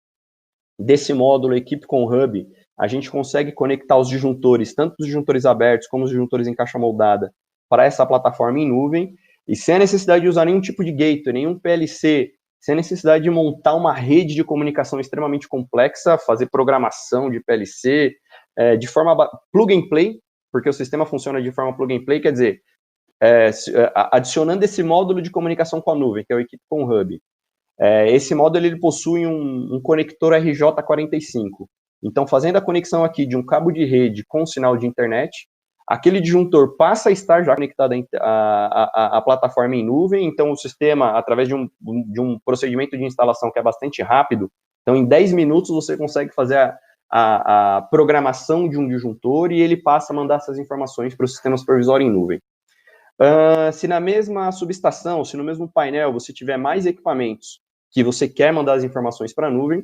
desse módulo Equipe com Hub, a gente consegue conectar os disjuntores, tanto os disjuntores abertos como os disjuntores em caixa moldada, para essa plataforma em nuvem, e sem a necessidade de usar nenhum tipo de gateway, nenhum PLC, sem a necessidade de montar uma rede de comunicação extremamente complexa, fazer programação de PLC, de forma plug and play, porque o sistema funciona de forma plug and play, quer dizer, adicionando esse módulo de comunicação com a nuvem, que é o Equipe com Hub. Esse módulo ele possui um conector RJ45. Então, fazendo a conexão aqui de um cabo de rede com sinal de internet, aquele disjuntor passa a estar já conectado à plataforma em nuvem. Então, o sistema, através de um procedimento de instalação que é bastante rápido, então, em 10 minutos, você consegue fazer a programação de um disjuntor e ele passa a mandar essas informações para o sistema supervisório em nuvem. Se na mesma subestação, se no mesmo painel, você tiver mais equipamentos que você quer mandar as informações para a nuvem,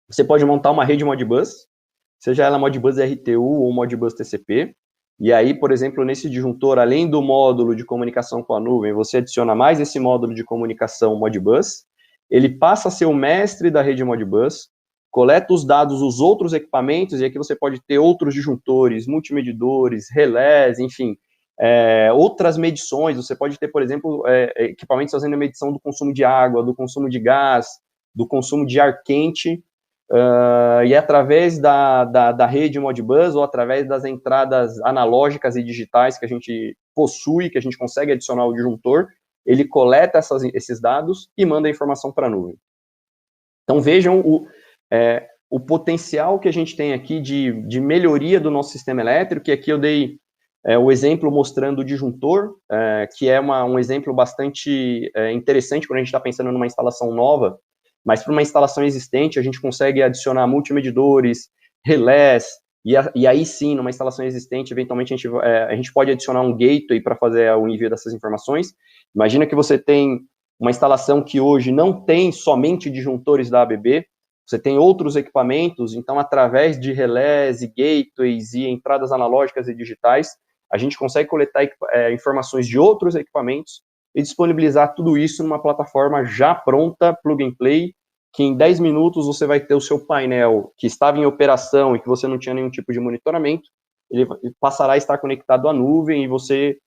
você pode montar uma rede Modbus, seja ela Modbus RTU ou Modbus TCP, e aí, por exemplo, nesse disjuntor, além do módulo de comunicação com a nuvem, você adiciona mais esse módulo de comunicação Modbus, ele passa a ser o mestre da rede Modbus, coleta os dados dos outros equipamentos, e aqui você pode ter outros disjuntores, multimedidores, relés, enfim, outras medições. Você pode ter, por exemplo, equipamentos fazendo a medição do consumo de água, do consumo de gás, do consumo de ar quente, e através da rede Modbus ou através das entradas analógicas e digitais que a gente possui, que a gente consegue adicionar ao disjuntor, ele coleta esses dados e manda a informação para a nuvem. Então, vejam o potencial que a gente tem aqui de melhoria do nosso sistema elétrico, que aqui eu dei o exemplo mostrando o disjuntor, que é um exemplo bastante interessante quando a gente está pensando numa instalação nova, mas para uma instalação existente, a gente consegue adicionar multimedidores, relés, e aí sim, numa instalação existente, eventualmente a gente pode adicionar um gateway para fazer o envio dessas informações. Imagina que você tem uma instalação que hoje não tem somente disjuntores da ABB, você tem outros equipamentos, então através de relés e gateways e entradas analógicas e digitais, a gente consegue coletar informações de outros equipamentos e disponibilizar tudo isso numa plataforma já pronta, plug and play, que em 10 minutos você vai ter o seu painel que estava em operação e que você não tinha nenhum tipo de monitoramento, ele passará a estar conectado à nuvem e você,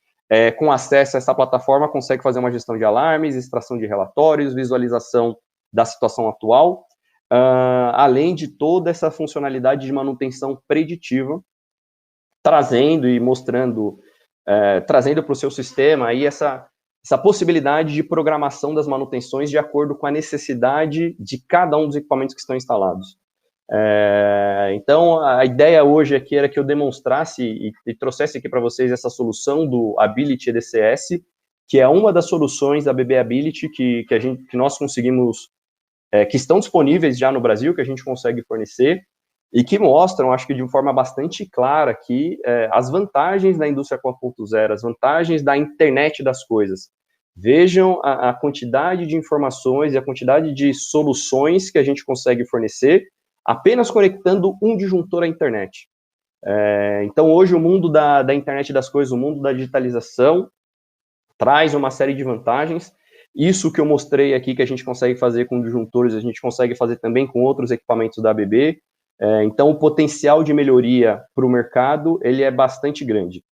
com acesso a essa plataforma, consegue fazer uma gestão de alarmes, extração de relatórios, visualização da situação atual, além de toda essa funcionalidade de manutenção preditiva, trazendo e mostrando, trazendo para o seu sistema aí essa possibilidade de programação das manutenções de acordo com a necessidade de cada um dos equipamentos que estão instalados. Então, a ideia hoje aqui era que eu demonstrasse e trouxesse aqui para vocês essa solução do Ability EDCS, que é uma das soluções da ABB Ability que nós conseguimos, que estão disponíveis já no Brasil, que a gente consegue fornecer, e que mostram, acho que de forma bastante clara aqui, as vantagens da indústria 4.0, as vantagens da internet das coisas. Vejam a quantidade de informações e a quantidade de soluções que a gente consegue fornecer apenas conectando um disjuntor à internet. Então, hoje, o mundo da internet das coisas, o mundo da digitalização, traz uma série de vantagens. Isso que eu mostrei aqui, que a gente consegue fazer com disjuntores, a gente consegue fazer também com outros equipamentos da ABB. Então, o potencial de melhoria para o mercado, ele é bastante grande.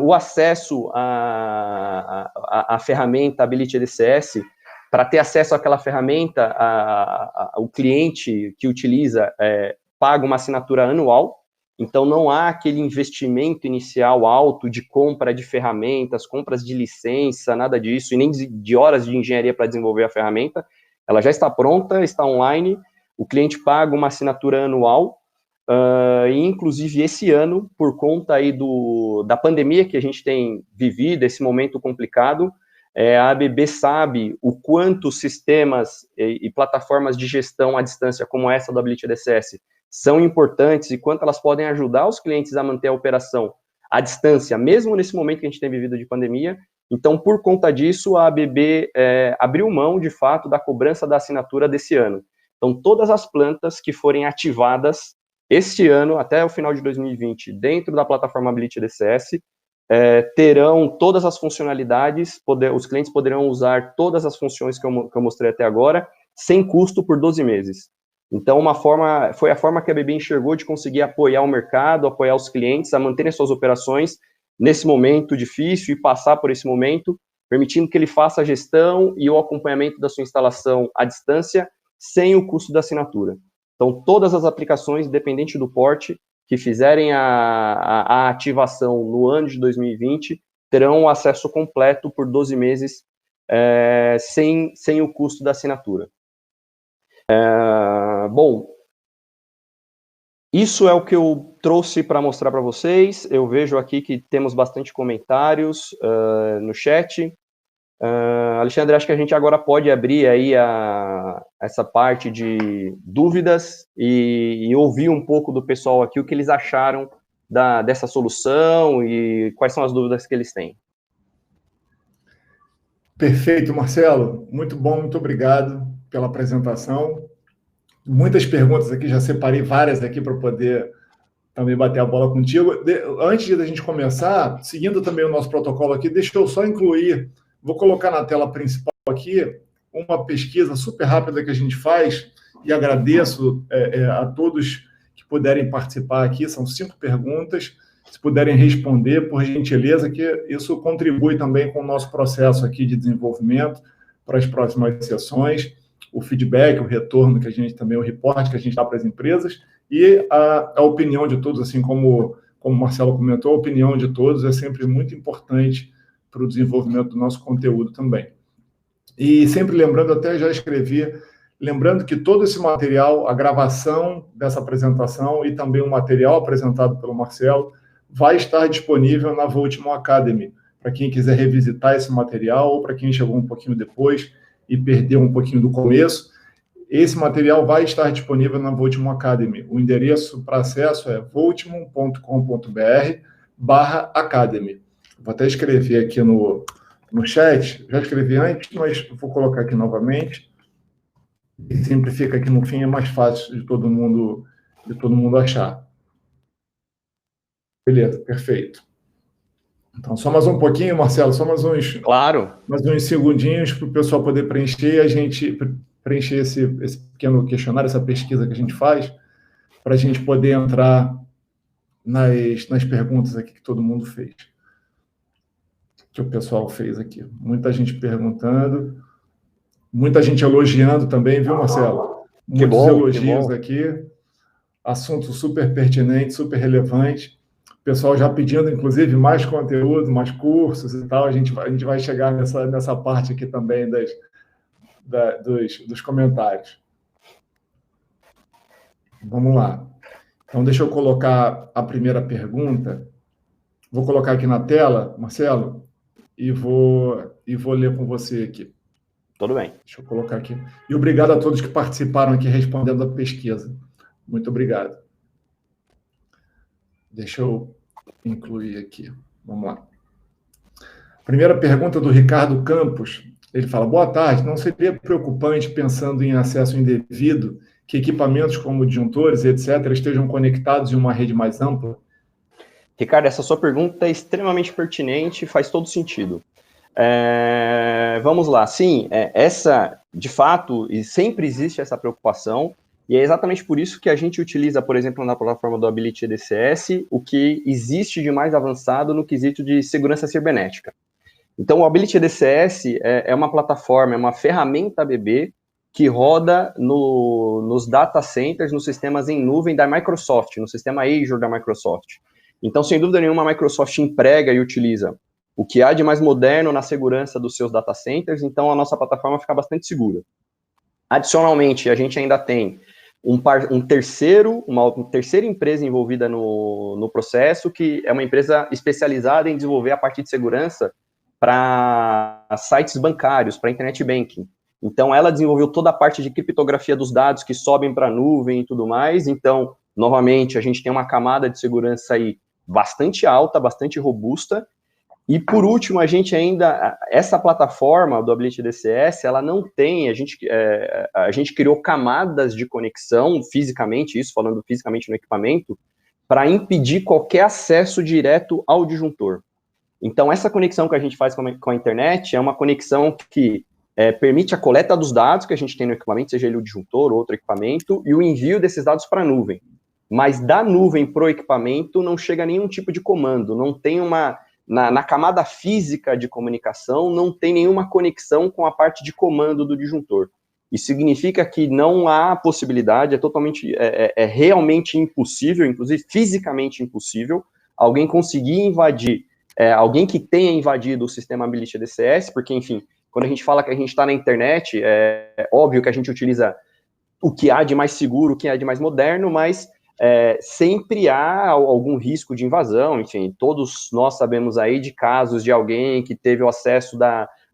O acesso à ferramenta Ability EDCS, para ter acesso àquela ferramenta, o cliente que utiliza paga uma assinatura anual, então não há aquele investimento inicial alto de compra de ferramentas, compras de licença, nada disso, e nem de horas de engenharia para desenvolver a ferramenta. Ela já está pronta, está online, o cliente paga uma assinatura anual, e inclusive esse ano, por conta aí da pandemia que a gente tem vivido, esse momento complicado, a ABB sabe o quanto sistemas e plataformas de gestão à distância, como essa do Ability EDCS, são importantes e quanto elas podem ajudar os clientes a manter a operação à distância, mesmo nesse momento que a gente tem vivido de pandemia. Então, por conta disso, a ABB abriu mão, de fato, da cobrança da assinatura desse ano. Então, todas as plantas que forem ativadas este ano, até o final de 2020, dentro da plataforma Ability EDCS, terão todas as funcionalidades, os clientes poderão usar todas as funções que eu mostrei até agora, sem custo por 12 meses. Então, foi a forma que a ABB enxergou de conseguir apoiar o mercado, apoiar os clientes a manterem suas operações nesse momento difícil e passar por esse momento, permitindo que ele faça a gestão e o acompanhamento da sua instalação à distância, sem o custo da assinatura. Então, todas as aplicações, independente do porte, que fizerem a ativação no ano de 2020, terão acesso completo por 12 meses, sem o custo da assinatura. Bom, isso é o que eu trouxe para mostrar para vocês. Eu vejo aqui que temos bastante comentários no chat. Alexandre, acho que a gente agora pode abrir aí essa parte de dúvidas e ouvir um pouco do pessoal aqui o que eles acharam dessa solução e quais são as dúvidas que eles têm. Perfeito, Marcelo. Muito bom, muito obrigado pela apresentação. Muitas perguntas aqui, já separei várias aqui para poder também bater a bola contigo. Antes da gente começar, seguindo também o nosso protocolo aqui, deixa eu só incluir, vou colocar na tela principal aqui, uma pesquisa super rápida que a gente faz, e agradeço a todos que puderem participar aqui, são 5 perguntas, se puderem responder, por gentileza, que isso contribui também com o nosso processo aqui de desenvolvimento para as próximas sessões, o feedback, o retorno que a gente também, o reporte que a gente dá para as empresas, e a opinião de todos, assim como o Marcelo comentou, a opinião de todos é sempre muito importante para o desenvolvimento do nosso conteúdo também. E sempre lembrando, até já escrevi, lembrando que todo esse material, a gravação dessa apresentação e também o material apresentado pelo Marcelo, vai estar disponível na Voltmon Academy, para quem quiser revisitar esse material ou para quem chegou um pouquinho depois e perdeu um pouquinho do começo. esse material vai estar disponível na Voltimum Academy. O endereço para acesso é voltimum.com.br/academy. Vou até escrever aqui no chat, já escrevi antes, mas vou colocar aqui novamente. E sempre fica aqui no fim, é mais fácil de todo mundo achar. Beleza, perfeito. Então, só mais um pouquinho, Marcelo, só mais uns segundinhos para o pessoal poder preencher, a gente preencher esse pequeno questionário, essa pesquisa que a gente faz, para a gente poder entrar nas perguntas aqui que todo mundo fez. Que o pessoal fez aqui. Muita gente perguntando, muita gente elogiando também, viu, Marcelo? Muitos elogios aqui. Assunto super pertinente, super relevante. O pessoal já pedindo, inclusive, mais conteúdo, mais cursos e tal. A gente vai chegar nessa parte aqui também dos comentários. Vamos lá. Então, deixa eu colocar a primeira pergunta. Vou colocar aqui na tela, Marcelo, e vou ler com você aqui. Tudo bem. Deixa eu colocar aqui. E obrigado a todos que participaram aqui respondendo a pesquisa. Muito obrigado. Deixa eu incluir aqui. Vamos lá. Primeira pergunta do Ricardo Campos. Ele fala, boa tarde, não seria preocupante, pensando em acesso indevido, que equipamentos como disjuntores, etc., estejam conectados em uma rede mais ampla? Ricardo, essa sua pergunta é extremamente pertinente e faz todo sentido. Vamos lá, sim, de fato, e sempre existe essa preocupação, e é exatamente por isso que a gente utiliza, por exemplo, na plataforma do Ability EDCS, o que existe de mais avançado no quesito de segurança cibernética. Então, o Ability EDCS é uma plataforma, é uma ferramenta ABB que roda nos data centers, nos sistemas em nuvem da Microsoft, no sistema Azure da Microsoft. Então, sem dúvida nenhuma, a Microsoft emprega e utiliza o que há de mais moderno na segurança dos seus data centers, então a nossa plataforma fica bastante segura. Adicionalmente, a gente ainda tem uma terceira empresa envolvida no processo, que é uma empresa especializada em desenvolver a parte de segurança para sites bancários, para internet banking. Então, ela desenvolveu toda a parte de criptografia dos dados que sobem para a nuvem e tudo mais. Então, novamente, a gente tem uma camada de segurança aí bastante alta, bastante robusta. E, por último, a gente ainda, essa plataforma do Ability EDCS, ela não tem, a gente criou camadas de conexão, fisicamente, isso falando fisicamente no equipamento, para impedir qualquer acesso direto ao disjuntor. Então, essa conexão que a gente faz com a internet é uma conexão que permite a coleta dos dados que a gente tem no equipamento, seja ele o disjuntor ou outro equipamento, e o envio desses dados para a nuvem. Mas da nuvem para o equipamento não chega nenhum tipo de comando, não tem na camada física de comunicação, não tem nenhuma conexão com a parte de comando do disjuntor. Isso significa que não há possibilidade, é realmente impossível, inclusive fisicamente impossível, alguém conseguir invadir, alguém que tenha invadido o sistema Ability EDCS, porque, enfim, quando a gente fala que a gente está na internet, é óbvio que a gente utiliza o que há de mais seguro, o que há de mais moderno, mas sempre há algum risco de invasão. Enfim, todos nós sabemos aí de casos de alguém que teve o acesso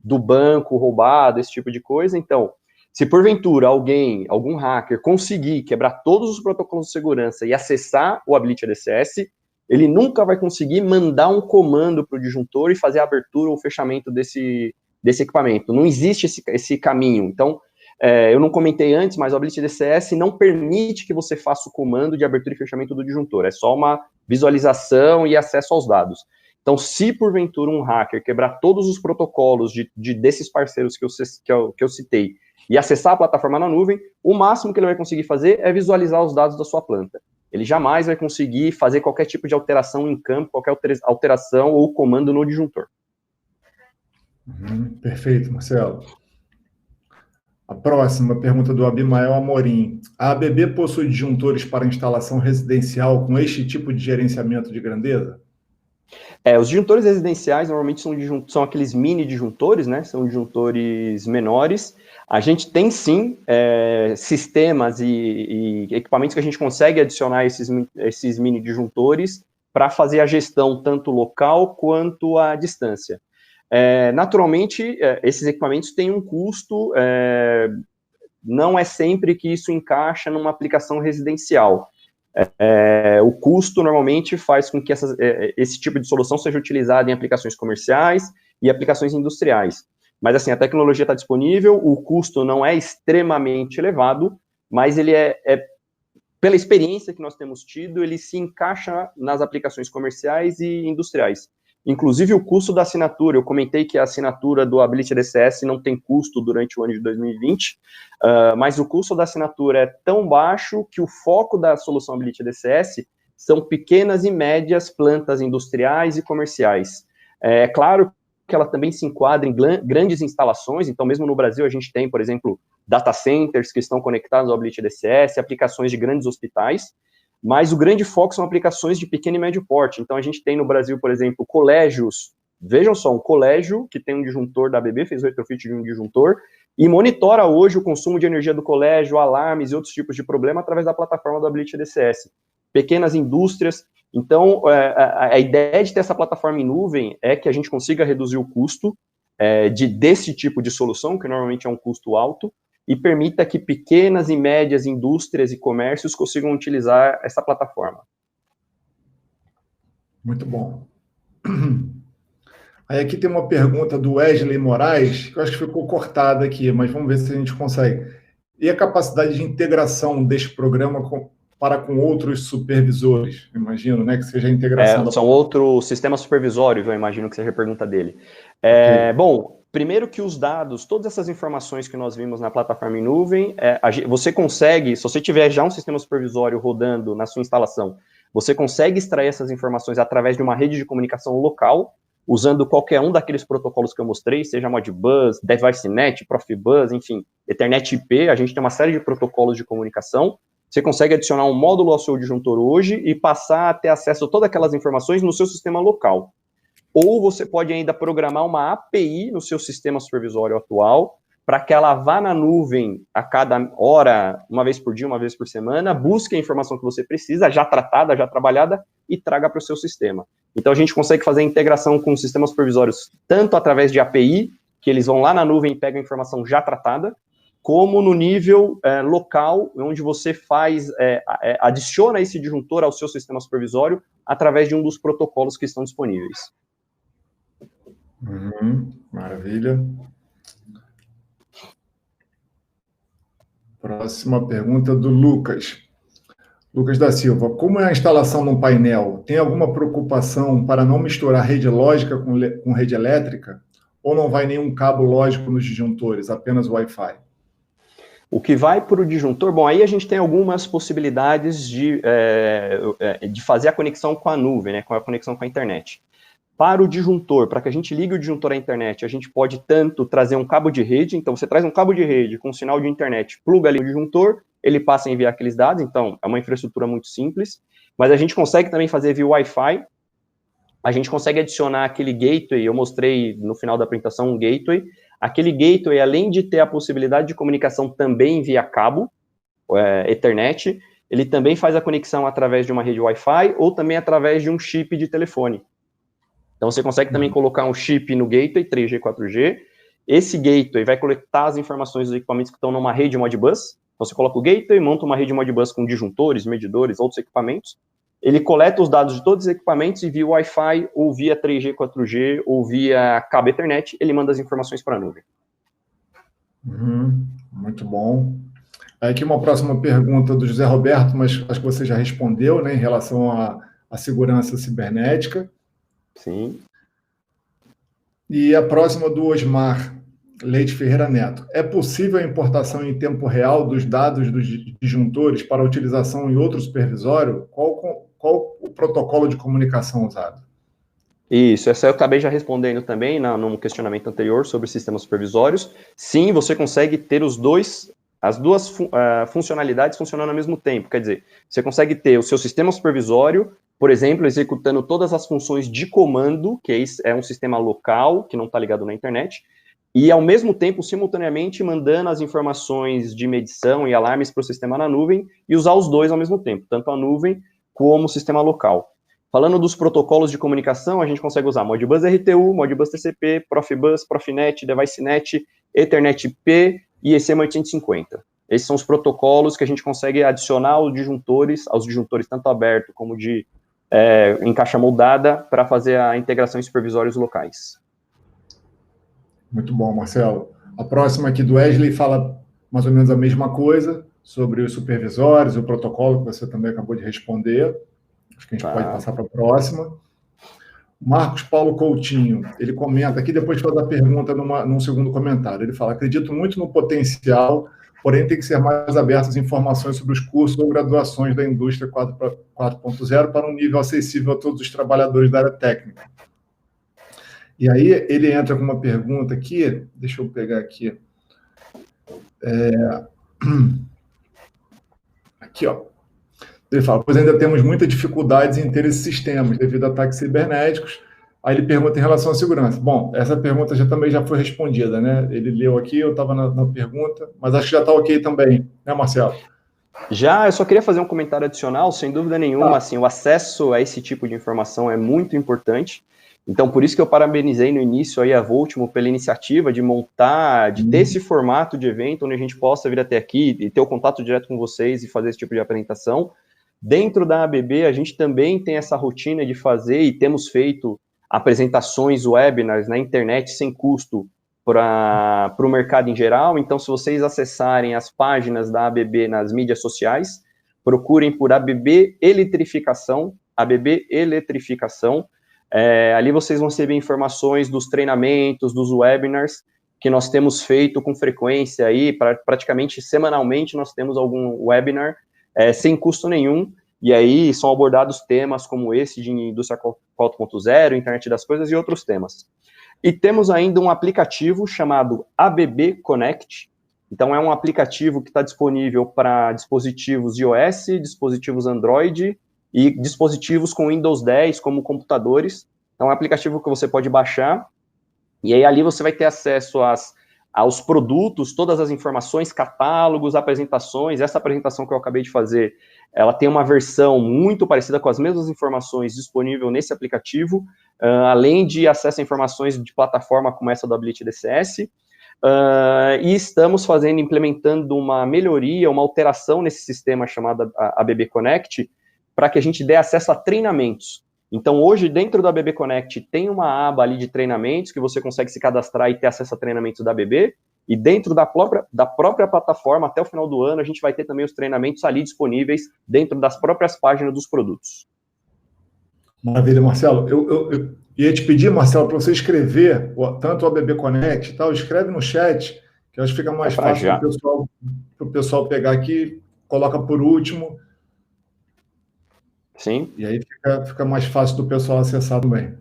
do banco roubado, esse tipo de coisa. Então, se porventura algum hacker conseguir quebrar todos os protocolos de segurança e acessar o Ability EDCS, ele nunca vai conseguir mandar um comando para o disjuntor e fazer a abertura ou fechamento desse equipamento. Não existe esse caminho. Então, eu não comentei antes, mas o Ability EDCS não permite que você faça o comando de abertura e fechamento do disjuntor. É só uma visualização e acesso aos dados. Então, se porventura um hacker quebrar todos os protocolos desses parceiros que eu citei e acessar a plataforma na nuvem, o máximo que ele vai conseguir fazer é visualizar os dados da sua planta. Ele jamais vai conseguir fazer qualquer tipo de alteração em campo, qualquer alteração ou comando no disjuntor. Perfeito, Marcelo. A próxima pergunta do Abimael Amorim. A ABB possui disjuntores para instalação residencial com este tipo de gerenciamento de grandeza? Os disjuntores residenciais normalmente são aqueles mini disjuntores, né? São disjuntores menores. A gente tem sim sistemas e equipamentos que a gente consegue adicionar esses mini disjuntores para fazer a gestão tanto local quanto à distância. Naturalmente, esses equipamentos têm um custo não é sempre que isso encaixa numa aplicação residencial. O custo normalmente faz com que esse tipo de solução seja utilizado em aplicações comerciais e aplicações industriais. Mas, assim, a tecnologia está disponível, o custo não é extremamente elevado, mas ele pela experiência que nós temos tido, ele se encaixa nas aplicações comerciais e industriais. Inclusive, o custo da assinatura, eu comentei que a assinatura do Ability DCS não tem custo durante o ano de 2020, mas o custo da assinatura é tão baixo que o foco da solução Ability DCS são pequenas e médias plantas industriais e comerciais. É claro que ela também se enquadra em grandes instalações, então mesmo no Brasil a gente tem, por exemplo, data centers que estão conectados ao Ability DCS, aplicações de grandes hospitais, mas o grande foco são aplicações de pequeno e médio porte. Então a gente tem no Brasil, por exemplo, colégios, vejam só, um colégio que tem um disjuntor da ABB, fez o retrofit de um disjuntor, e monitora hoje o consumo de energia do colégio, alarmes e outros tipos de problema através da plataforma do Ability DCS. Pequenas indústrias. Então, a ideia de ter essa plataforma em nuvem é que a gente consiga reduzir o custo desse tipo de solução, que normalmente é um custo alto, e permita que pequenas e médias indústrias e comércios consigam utilizar essa plataforma. Muito bom. Aí aqui tem uma pergunta do Wesley Moraes, que eu acho que ficou cortada aqui, mas vamos ver se a gente consegue. E a capacidade de integração desse programa para com outros supervisores? Imagino, né, que seja a integração. São outros sistemas supervisórios, eu imagino que seja a pergunta dele. Okay. Bom, primeiro que os dados, todas essas informações que nós vimos na plataforma em nuvem, você consegue, se você tiver já um sistema supervisório rodando na sua instalação, você consegue extrair essas informações através de uma rede de comunicação local, usando qualquer um daqueles protocolos que eu mostrei, seja Modbus, DeviceNet, Profibus, enfim, Ethernet IP, a gente tem uma série de protocolos de comunicação. Você consegue adicionar um módulo ao seu disjuntor hoje e passar a ter acesso a todas aquelas informações no seu sistema local. Ou você pode ainda programar uma API no seu sistema supervisório atual, para que ela vá na nuvem a cada hora, uma vez por dia, uma vez por semana, busque a informação que você precisa, já tratada, já trabalhada, e traga para o seu sistema. Então, a gente consegue fazer a integração com sistemas supervisórios, tanto através de API, que eles vão lá na nuvem e pegam a informação já tratada, como no nível local, onde você adiciona esse disjuntor ao seu sistema supervisório através de um dos protocolos que estão disponíveis. Maravilha. Próxima pergunta do Lucas. Lucas da Silva. Como é a instalação num painel? Tem alguma preocupação para não misturar rede lógica com rede elétrica? Ou não vai nenhum cabo lógico nos disjuntores, apenas Wi-Fi? O que vai para o disjuntor, bom, aí a gente tem algumas possibilidades de fazer a conexão com a nuvem, né, com a conexão com a internet. Para o disjuntor, para que a gente ligue o disjuntor à internet, a gente pode tanto trazer um cabo de rede, então você traz um cabo de rede com um sinal de internet, pluga ali o disjuntor, ele passa a enviar aqueles dados, então é uma infraestrutura muito simples, mas a gente consegue também fazer via Wi-Fi, a gente consegue adicionar aquele gateway, eu mostrei no final da apresentação um gateway, aquele gateway, além de ter a possibilidade de comunicação também via cabo, Ethernet, ele também faz a conexão através de uma rede Wi-Fi ou também através de um chip de telefone. Então, você consegue também colocar um chip no gateway, 3G, 4G. Esse gateway vai coletar as informações dos equipamentos que estão numa rede Modbus. Então, você coloca o gateway, monta uma rede Modbus com disjuntores, medidores, outros equipamentos. Ele coleta os dados de todos os equipamentos e via Wi-Fi, ou via 3G, 4G, ou via cabo Ethernet, ele manda as informações para a nuvem. Muito bom. Aqui uma próxima pergunta do José Roberto, mas acho que você já respondeu, né, em relação à segurança cibernética. Sim. E a próxima do Osmar Leite Ferreira Neto. É possível a importação em tempo real dos dados dos disjuntores para utilização em outro supervisório? Qual o protocolo de comunicação usado? Isso, essa eu acabei já respondendo também num questionamento anterior sobre sistemas supervisórios. Sim, você consegue ter as duas funcionalidades funcionando ao mesmo tempo. Quer dizer, você consegue ter o seu sistema supervisório, por exemplo, executando todas as funções de comando, que é um sistema local, que não está ligado na internet, e ao mesmo tempo, simultaneamente, mandando as informações de medição e alarmes para o sistema na nuvem, e usar os dois ao mesmo tempo, tanto a nuvem como o sistema local. Falando dos protocolos de comunicação, a gente consegue usar Modbus RTU, Modbus TCP, Profibus, Profinet, DeviceNet, Ethernet IP e ECM850. Esses são os protocolos que a gente consegue adicionar aos disjuntores tanto aberto como em caixa moldada, para fazer a integração em supervisórios locais. Muito bom, Marcelo. A próxima aqui do Wesley fala mais ou menos a mesma coisa, sobre os supervisórios, o protocolo que você também acabou de responder. Acho que a gente pode passar para a próxima. Marcos Paulo Coutinho, ele comenta aqui, depois faz a pergunta num segundo comentário. Ele fala: acredito muito no potencial, porém tem que ser mais abertas informações sobre os cursos ou graduações da indústria 4.0 para um nível acessível a todos os trabalhadores da área técnica. E aí ele entra com uma pergunta aqui, deixa eu pegar aqui. Aqui, ó. Ele fala: pois ainda temos muitas dificuldades em ter esses sistemas devido a ataques cibernéticos. Aí ele pergunta em relação à segurança. Bom, essa pergunta também já foi respondida, né? Ele leu aqui, eu estava na pergunta, mas acho que já está ok também, né, Marcelo? Já, eu só queria fazer um comentário adicional, sem dúvida nenhuma, assim, o acesso a esse tipo de informação é muito importante. Então, por isso que eu parabenizei no início aí a Voltimo pela iniciativa de montar, de ter esse formato de evento onde a gente possa vir até aqui e ter o contato direto com vocês e fazer esse tipo de apresentação. Dentro da ABB, a gente também tem essa rotina de fazer e temos feito apresentações, webinars na internet sem custo para o mercado em geral. Então, se vocês acessarem as páginas da ABB nas mídias sociais, procurem por ABB Eletrificação, ABB Eletrificação. Ali vocês vão receber informações dos treinamentos, dos webinars que nós temos feito com frequência aí, praticamente semanalmente nós temos algum webinar sem custo nenhum, e aí são abordados temas como esse de indústria 4.0, internet das coisas e outros temas. E temos ainda um aplicativo chamado ABB Connect. Então, é um aplicativo que está disponível para dispositivos iOS, dispositivos Android e dispositivos com Windows 10, como computadores. Então, é um aplicativo que você pode baixar, e aí ali você vai ter acesso aos produtos, todas as informações, catálogos, apresentações. Essa apresentação que eu acabei de fazer, ela tem uma versão muito parecida com as mesmas informações disponível nesse aplicativo, além de acesso a informações de plataforma como essa do Ability DCS, e estamos implementando uma melhoria, uma alteração nesse sistema chamado ABB Connect, para que a gente dê acesso a treinamentos. Então, hoje, dentro da ABB Connect, tem uma aba ali de treinamentos, que você consegue se cadastrar e ter acesso a treinamentos da ABB, e dentro da própria plataforma, até o final do ano, a gente vai ter também os treinamentos ali disponíveis dentro das próprias páginas dos produtos. Maravilha, Marcelo. Eu ia te pedir, Marcelo, para você escrever tanto o ABB Connect e tal, escreve no chat, que eu acho que fica mais fácil para o pessoal pegar aqui, coloca por último. Sim. E aí fica mais fácil do pessoal acessar também.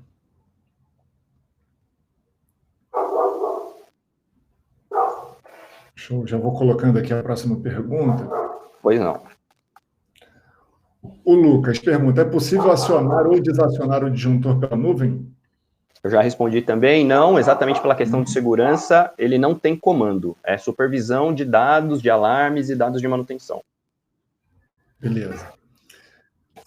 Já vou colocando aqui a próxima pergunta. Pois não. O Lucas pergunta: é possível acionar ou desacionar o disjuntor pela nuvem? Eu já respondi também, não, exatamente pela questão de segurança, ele não tem comando, é supervisão de dados, de alarmes e dados de manutenção. Beleza.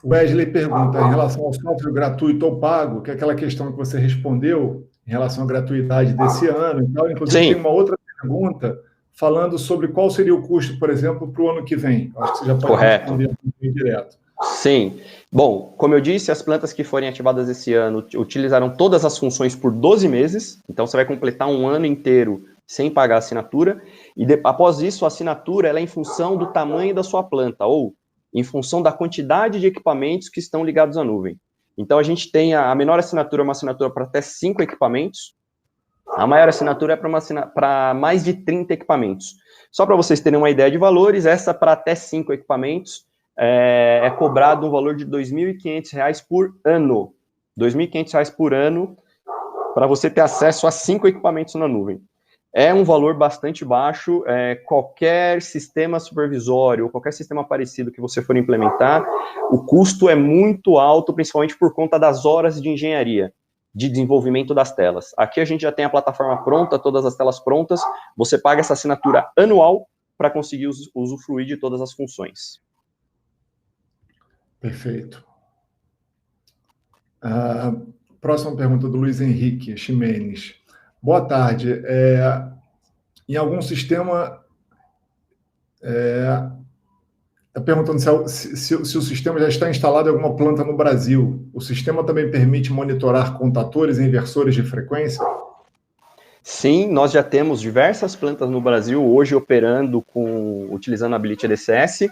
O Wesley pergunta em relação ao software gratuito ou pago, que é aquela questão que você respondeu em relação à gratuidade desse ano e tal. Inclusive, tem uma outra pergunta falando sobre qual seria o custo, por exemplo, para o ano que vem. Acho que você já pode responder direto. Sim. Bom, como eu disse, as plantas que forem ativadas esse ano utilizarão todas as funções por 12 meses, então você vai completar um ano inteiro sem pagar a assinatura, e após isso, a assinatura ela é em função do tamanho da sua planta, ou em função da quantidade de equipamentos que estão ligados à nuvem. Então, a gente tem a menor assinatura, uma assinatura para até 5 equipamentos, a maior assinatura é para mais de 30 equipamentos. Só para vocês terem uma ideia de valores, essa para até 5 equipamentos é cobrado um valor de R$ 2.500 por ano. R$ 2.500 por ano para você ter acesso a 5 equipamentos na nuvem. É um valor bastante baixo, qualquer sistema supervisório ou qualquer sistema parecido que você for implementar, o custo é muito alto, principalmente por conta das horas de engenharia, de desenvolvimento das telas. Aqui a gente já tem a plataforma pronta, todas as telas prontas, você paga essa assinatura anual para conseguir usufruir de todas as funções. Perfeito. Próxima pergunta do Luiz Henrique Ximenes. Boa tarde. Em algum sistema Está perguntando se o sistema já está instalado em alguma planta no Brasil. O sistema também permite monitorar contatores e inversores de frequência? Sim, nós já temos diversas plantas no Brasil hoje operando utilizando a Ability DCS.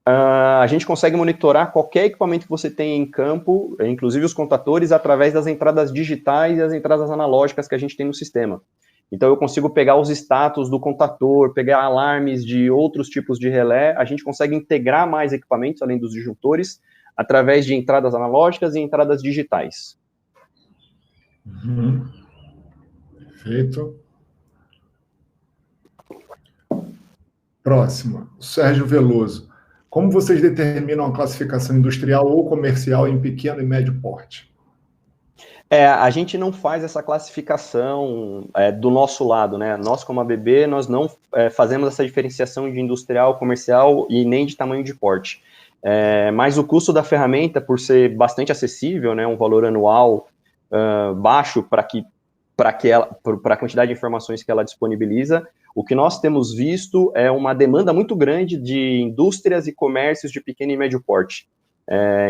A gente consegue monitorar qualquer equipamento que você tenha em campo, inclusive os contadores, através das entradas digitais e as entradas analógicas que a gente tem no sistema. Então, eu consigo pegar os status do contador, pegar alarmes de outros tipos de relé, a gente consegue integrar mais equipamentos, além dos disjuntores, através de entradas analógicas e entradas digitais. Perfeito. Próxima, Sérgio Veloso. Como vocês determinam a classificação industrial ou comercial em pequeno e médio porte? A gente não faz essa classificação do nosso lado, né? Nós, como ABB, nós não fazemos essa diferenciação de industrial, comercial e nem de tamanho de porte. Mas o custo da ferramenta, por ser bastante acessível, né, um valor anual baixo para a quantidade de informações que ela disponibiliza, o que nós temos visto é uma demanda muito grande de indústrias e comércios de pequeno e médio porte.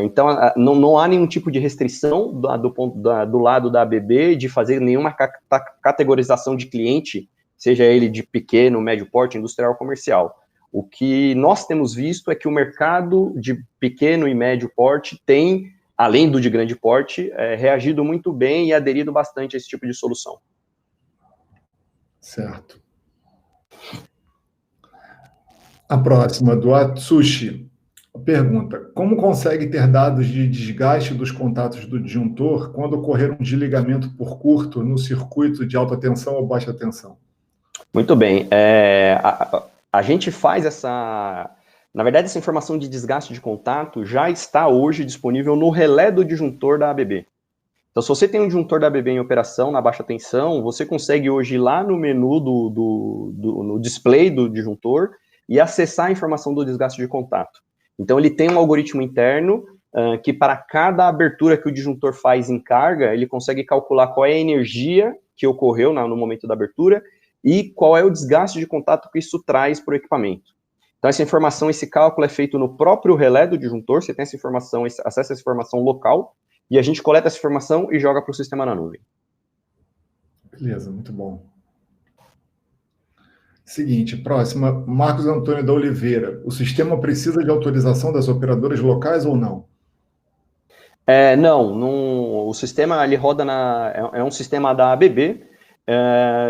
Então, não há nenhum tipo de restrição do lado da ABB de fazer nenhuma categorização de cliente, seja ele de pequeno, médio porte, industrial ou comercial. O que nós temos visto é que o mercado de pequeno e médio porte tem, além do de grande porte, reagido muito bem e aderido bastante a esse tipo de solução. Certo. A próxima, do Atsushi. Pergunta: como consegue ter dados de desgaste dos contatos do disjuntor quando ocorrer um desligamento por curto no circuito de alta tensão ou baixa tensão? Muito bem. A gente faz essa... Na verdade, essa informação de desgaste de contato já está hoje disponível no relé do disjuntor da ABB. Então, se você tem um disjuntor da ABB em operação na baixa tensão, você consegue hoje ir lá no menu no display do disjuntor e acessar a informação do desgaste de contato. Então, ele tem um algoritmo interno que, para cada abertura que o disjuntor faz em carga, ele consegue calcular qual é a energia que ocorreu no momento da abertura e qual é o desgaste de contato que isso traz para o equipamento. Então, essa informação, esse cálculo é feito no próprio relé do disjuntor, você tem essa informação, acessa essa informação local, e a gente coleta essa informação e joga para o sistema na nuvem. Beleza, muito bom. Seguinte, próxima, Marcos Antônio da Oliveira. O sistema precisa de autorização das operadoras locais ou não? Não, o sistema ele roda é um sistema da ABB.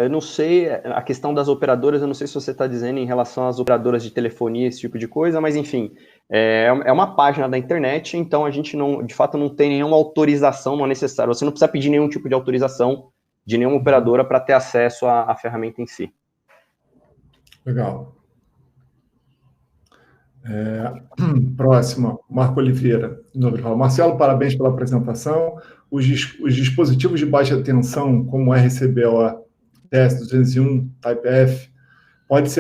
Eu não sei, a questão das operadoras, eu não sei se você está dizendo em relação às operadoras de telefonia, esse tipo de coisa, mas enfim, é uma página da internet, então a gente de fato não tem nenhuma autorização, não é necessário, você não precisa pedir nenhum tipo de autorização de nenhuma operadora para ter acesso à ferramenta em si. Legal. Próxima, Marco Oliveira. Marcelo, parabéns pela apresentação. Os dispositivos de baixa tensão, como o RCBO TS201 Type F, pode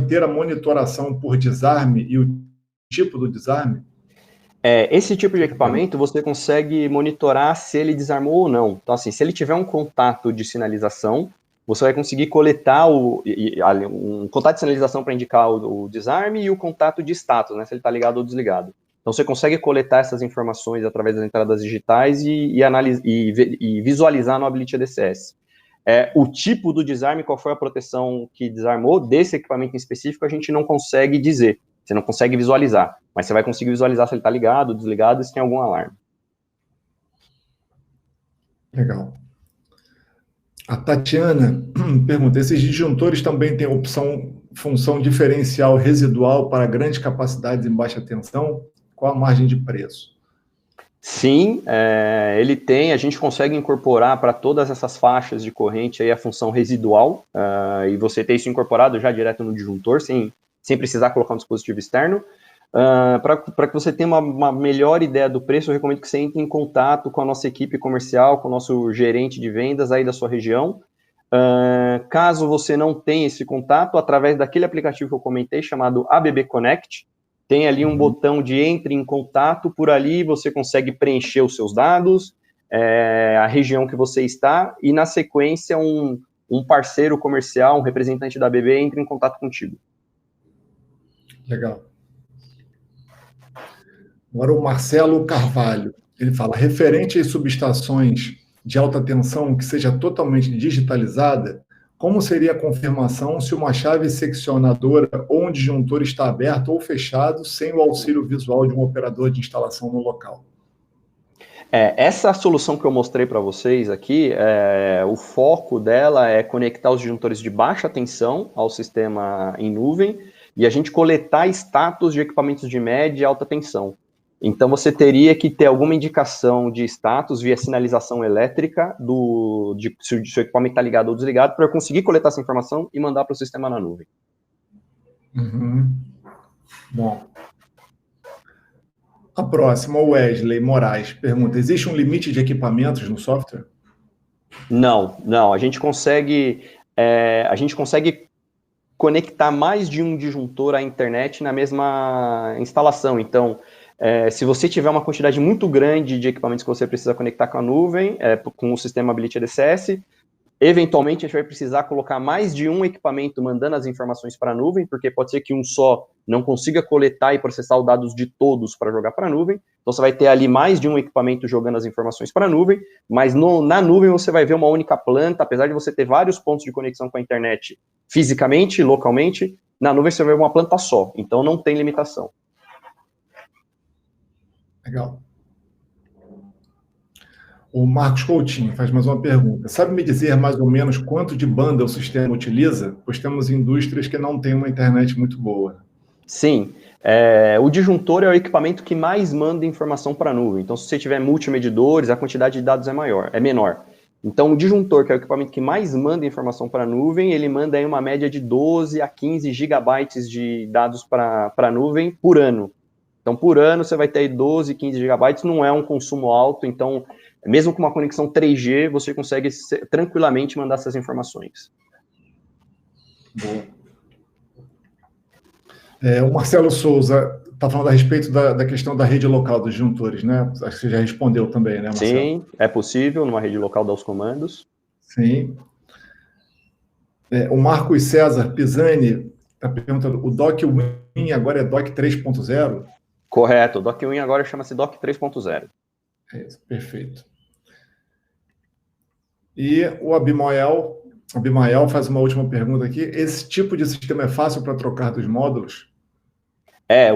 ter a monitoração por desarme e o tipo do desarme? Esse tipo de equipamento você consegue monitorar se ele desarmou ou não. Então, assim, se ele tiver um contato de sinalização, você vai conseguir coletar um contato de sinalização para indicar o desarme e o contato de status, né, se ele está ligado ou desligado. Então, você consegue coletar essas informações através das entradas digitais e visualizar no Ability DCS. O tipo do desarme, qual foi a proteção que desarmou desse equipamento em específico, a gente não consegue dizer. Você não consegue visualizar, mas você vai conseguir visualizar se ele está ligado, desligado e se tem algum alarme. Legal. A Tatiana pergunta: esses disjuntores também têm função diferencial residual para grandes capacidades em baixa tensão? Qual a margem de preço? Sim, ele tem, a gente consegue incorporar para todas essas faixas de corrente aí a função residual, e você ter isso incorporado já direto no disjuntor, sem precisar colocar um dispositivo externo. Para que você tenha uma melhor ideia do preço, eu recomendo que você entre em contato com a nossa equipe comercial, com o nosso gerente de vendas aí da sua região. Caso você não tenha esse contato, através daquele aplicativo que eu comentei, chamado ABB Connect, tem ali um botão de entre em contato, por ali você consegue preencher os seus dados, a região que você está, e na sequência um parceiro comercial, um representante da ABB entra em contato contigo. Legal. Agora o Marcelo Carvalho, ele fala, referente às subestações de alta tensão que seja totalmente digitalizada, como seria a confirmação se uma chave seccionadora ou um disjuntor está aberto ou fechado sem o auxílio visual de um operador de instalação no local? Essa solução que eu mostrei para vocês aqui, o foco dela é conectar os disjuntores de baixa tensão ao sistema em nuvem e a gente coletar status de equipamentos de média e alta tensão. Então, você teria que ter alguma indicação de status via sinalização elétrica se o seu equipamento está ligado ou desligado para eu conseguir coletar essa informação e mandar para o sistema na nuvem. Uhum. Bom. A próxima, o Wesley Moraes, pergunta, existe um limite de equipamentos no software? Não. A gente consegue conectar mais de um disjuntor à internet na mesma instalação. Então, se você tiver uma quantidade muito grande de equipamentos que você precisa conectar com a nuvem, com o sistema Ability EDCS, eventualmente a gente vai precisar colocar mais de um equipamento mandando as informações para a nuvem, porque pode ser que um só não consiga coletar e processar os dados de todos para jogar para a nuvem. Então você vai ter ali mais de um equipamento jogando as informações para a nuvem, mas na nuvem você vai ver uma única planta, apesar de você ter vários pontos de conexão com a internet fisicamente, localmente, na nuvem você vai ver uma planta só, então não tem limitação. Legal. O Marcos Coutinho faz mais uma pergunta. Sabe me dizer mais ou menos quanto de banda o sistema utiliza? Pois temos indústrias que não têm uma internet muito boa. Sim. O disjuntor é o equipamento que mais manda informação para a nuvem. Então, se você tiver multimedidores, a quantidade de dados é menor. Então, o disjuntor, que é o equipamento que mais manda informação para a nuvem, ele manda aí uma média de 12 a 15 gigabytes de dados para a nuvem por ano. Então, por ano, você vai ter aí 12, 15 gigabytes, não é um consumo alto, então, mesmo com uma conexão 3G, você consegue tranquilamente mandar essas informações. Boa. O Marcelo Souza está falando a respeito da questão da rede local dos disjuntores, né? Acho que você já respondeu também, né, Marcelo? Sim, é possível numa rede local dar os comandos. Sim. O Marcos César Pisani está perguntando, o Doc Win agora é Doc 3.0? Correto, o Doc Win agora chama-se Doc 3.0. É isso, perfeito. E o Abimael faz uma última pergunta aqui. Esse tipo de sistema é fácil para trocar dos módulos?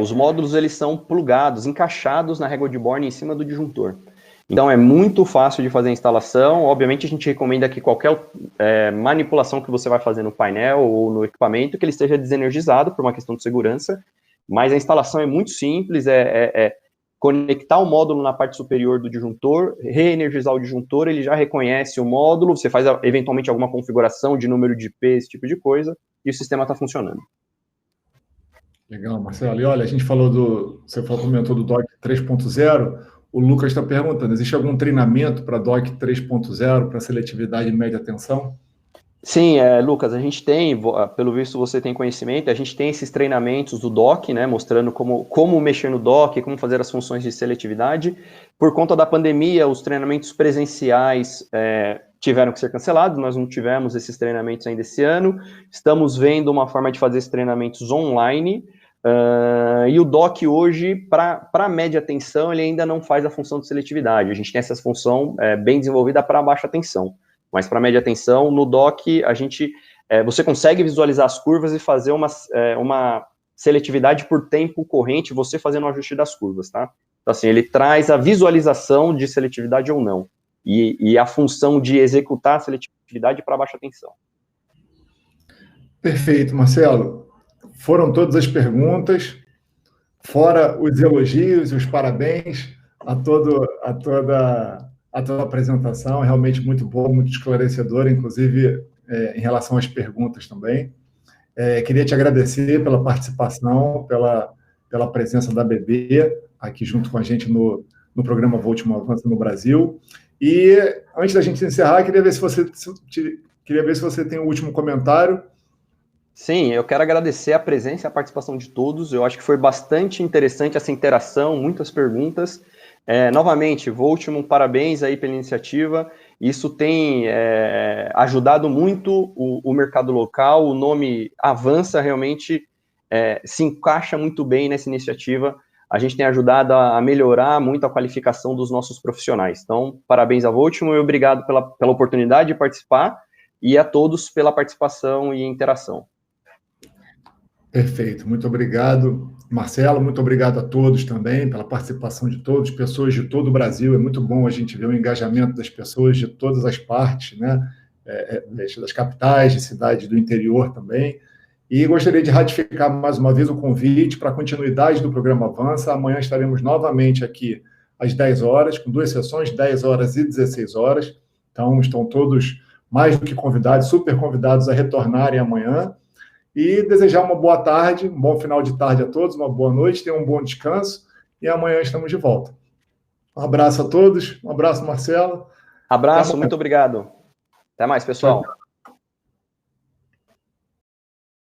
Os módulos eles são plugados, encaixados na régua de Born em cima do disjuntor. Então é muito fácil de fazer a instalação. Obviamente a gente recomenda que qualquer manipulação que você vai fazer no painel ou no equipamento, que ele esteja desenergizado por uma questão de segurança, mas a instalação é muito simples, conectar o módulo na parte superior do disjuntor, reenergizar o disjuntor, ele já reconhece o módulo, você faz eventualmente alguma configuração de número de IP, esse tipo de coisa, e o sistema está funcionando. Legal, Marcelo. E olha, você comentou do DOC 3.0, o Lucas está perguntando, existe algum treinamento para DOC 3.0, para seletividade de média tensão? Sim, Lucas, a gente tem, pelo visto você tem conhecimento, a gente tem esses treinamentos do DOC, né, mostrando como mexer no DOC, como fazer as funções de seletividade. Por conta da pandemia, os treinamentos presenciais tiveram que ser cancelados, nós não tivemos esses treinamentos ainda esse ano, estamos vendo uma forma de fazer esses treinamentos online, e o DOC hoje, para média tensão, ele ainda não faz a função de seletividade, a gente tem essa função bem desenvolvida para baixa tensão. Mas para média tensão, no DOC, você consegue visualizar as curvas e fazer uma seletividade por tempo corrente, você fazendo o ajuste das curvas, tá? Então, assim, ele traz a visualização de seletividade ou não, e a função de executar a seletividade para baixa tensão. Perfeito, Marcelo. Foram todas as perguntas, fora os elogios e os parabéns a toda a apresentação, realmente muito boa, muito esclarecedora, inclusive em relação às perguntas também. Queria te agradecer pela participação, pela presença da ABB aqui junto com a gente no programa Último Avanço no Brasil. E antes da gente encerrar, queria ver se você tem um último comentário. Sim, eu quero agradecer a presença e a participação de todos. Eu acho que foi bastante interessante essa interação, muitas perguntas. Novamente, Voltman, parabéns aí pela iniciativa. Isso tem ajudado muito o mercado local. O nome Avança realmente se encaixa muito bem nessa iniciativa. A gente tem ajudado a melhorar muito a qualificação dos nossos profissionais. Então, parabéns a Voltimo e obrigado pela oportunidade de participar e a todos pela participação e interação. Perfeito, muito obrigado, Marcelo, muito obrigado a todos também pela participação de todos, pessoas de todo o Brasil. É muito bom a gente ver o engajamento das pessoas de todas as partes, né? Das capitais, de cidades do interior também. E gostaria de ratificar mais uma vez o convite para a continuidade do programa Avança. Amanhã estaremos novamente aqui às 10 horas, com 2 sessões, 10 horas e 16 horas. Então, estão todos mais do que convidados, super convidados a retornarem amanhã. E desejar uma boa tarde, um bom final de tarde a todos, uma boa noite, tenham um bom descanso e amanhã estamos de volta. Um abraço a todos, um abraço, Marcelo. Abraço, muito obrigado. Até mais, pessoal.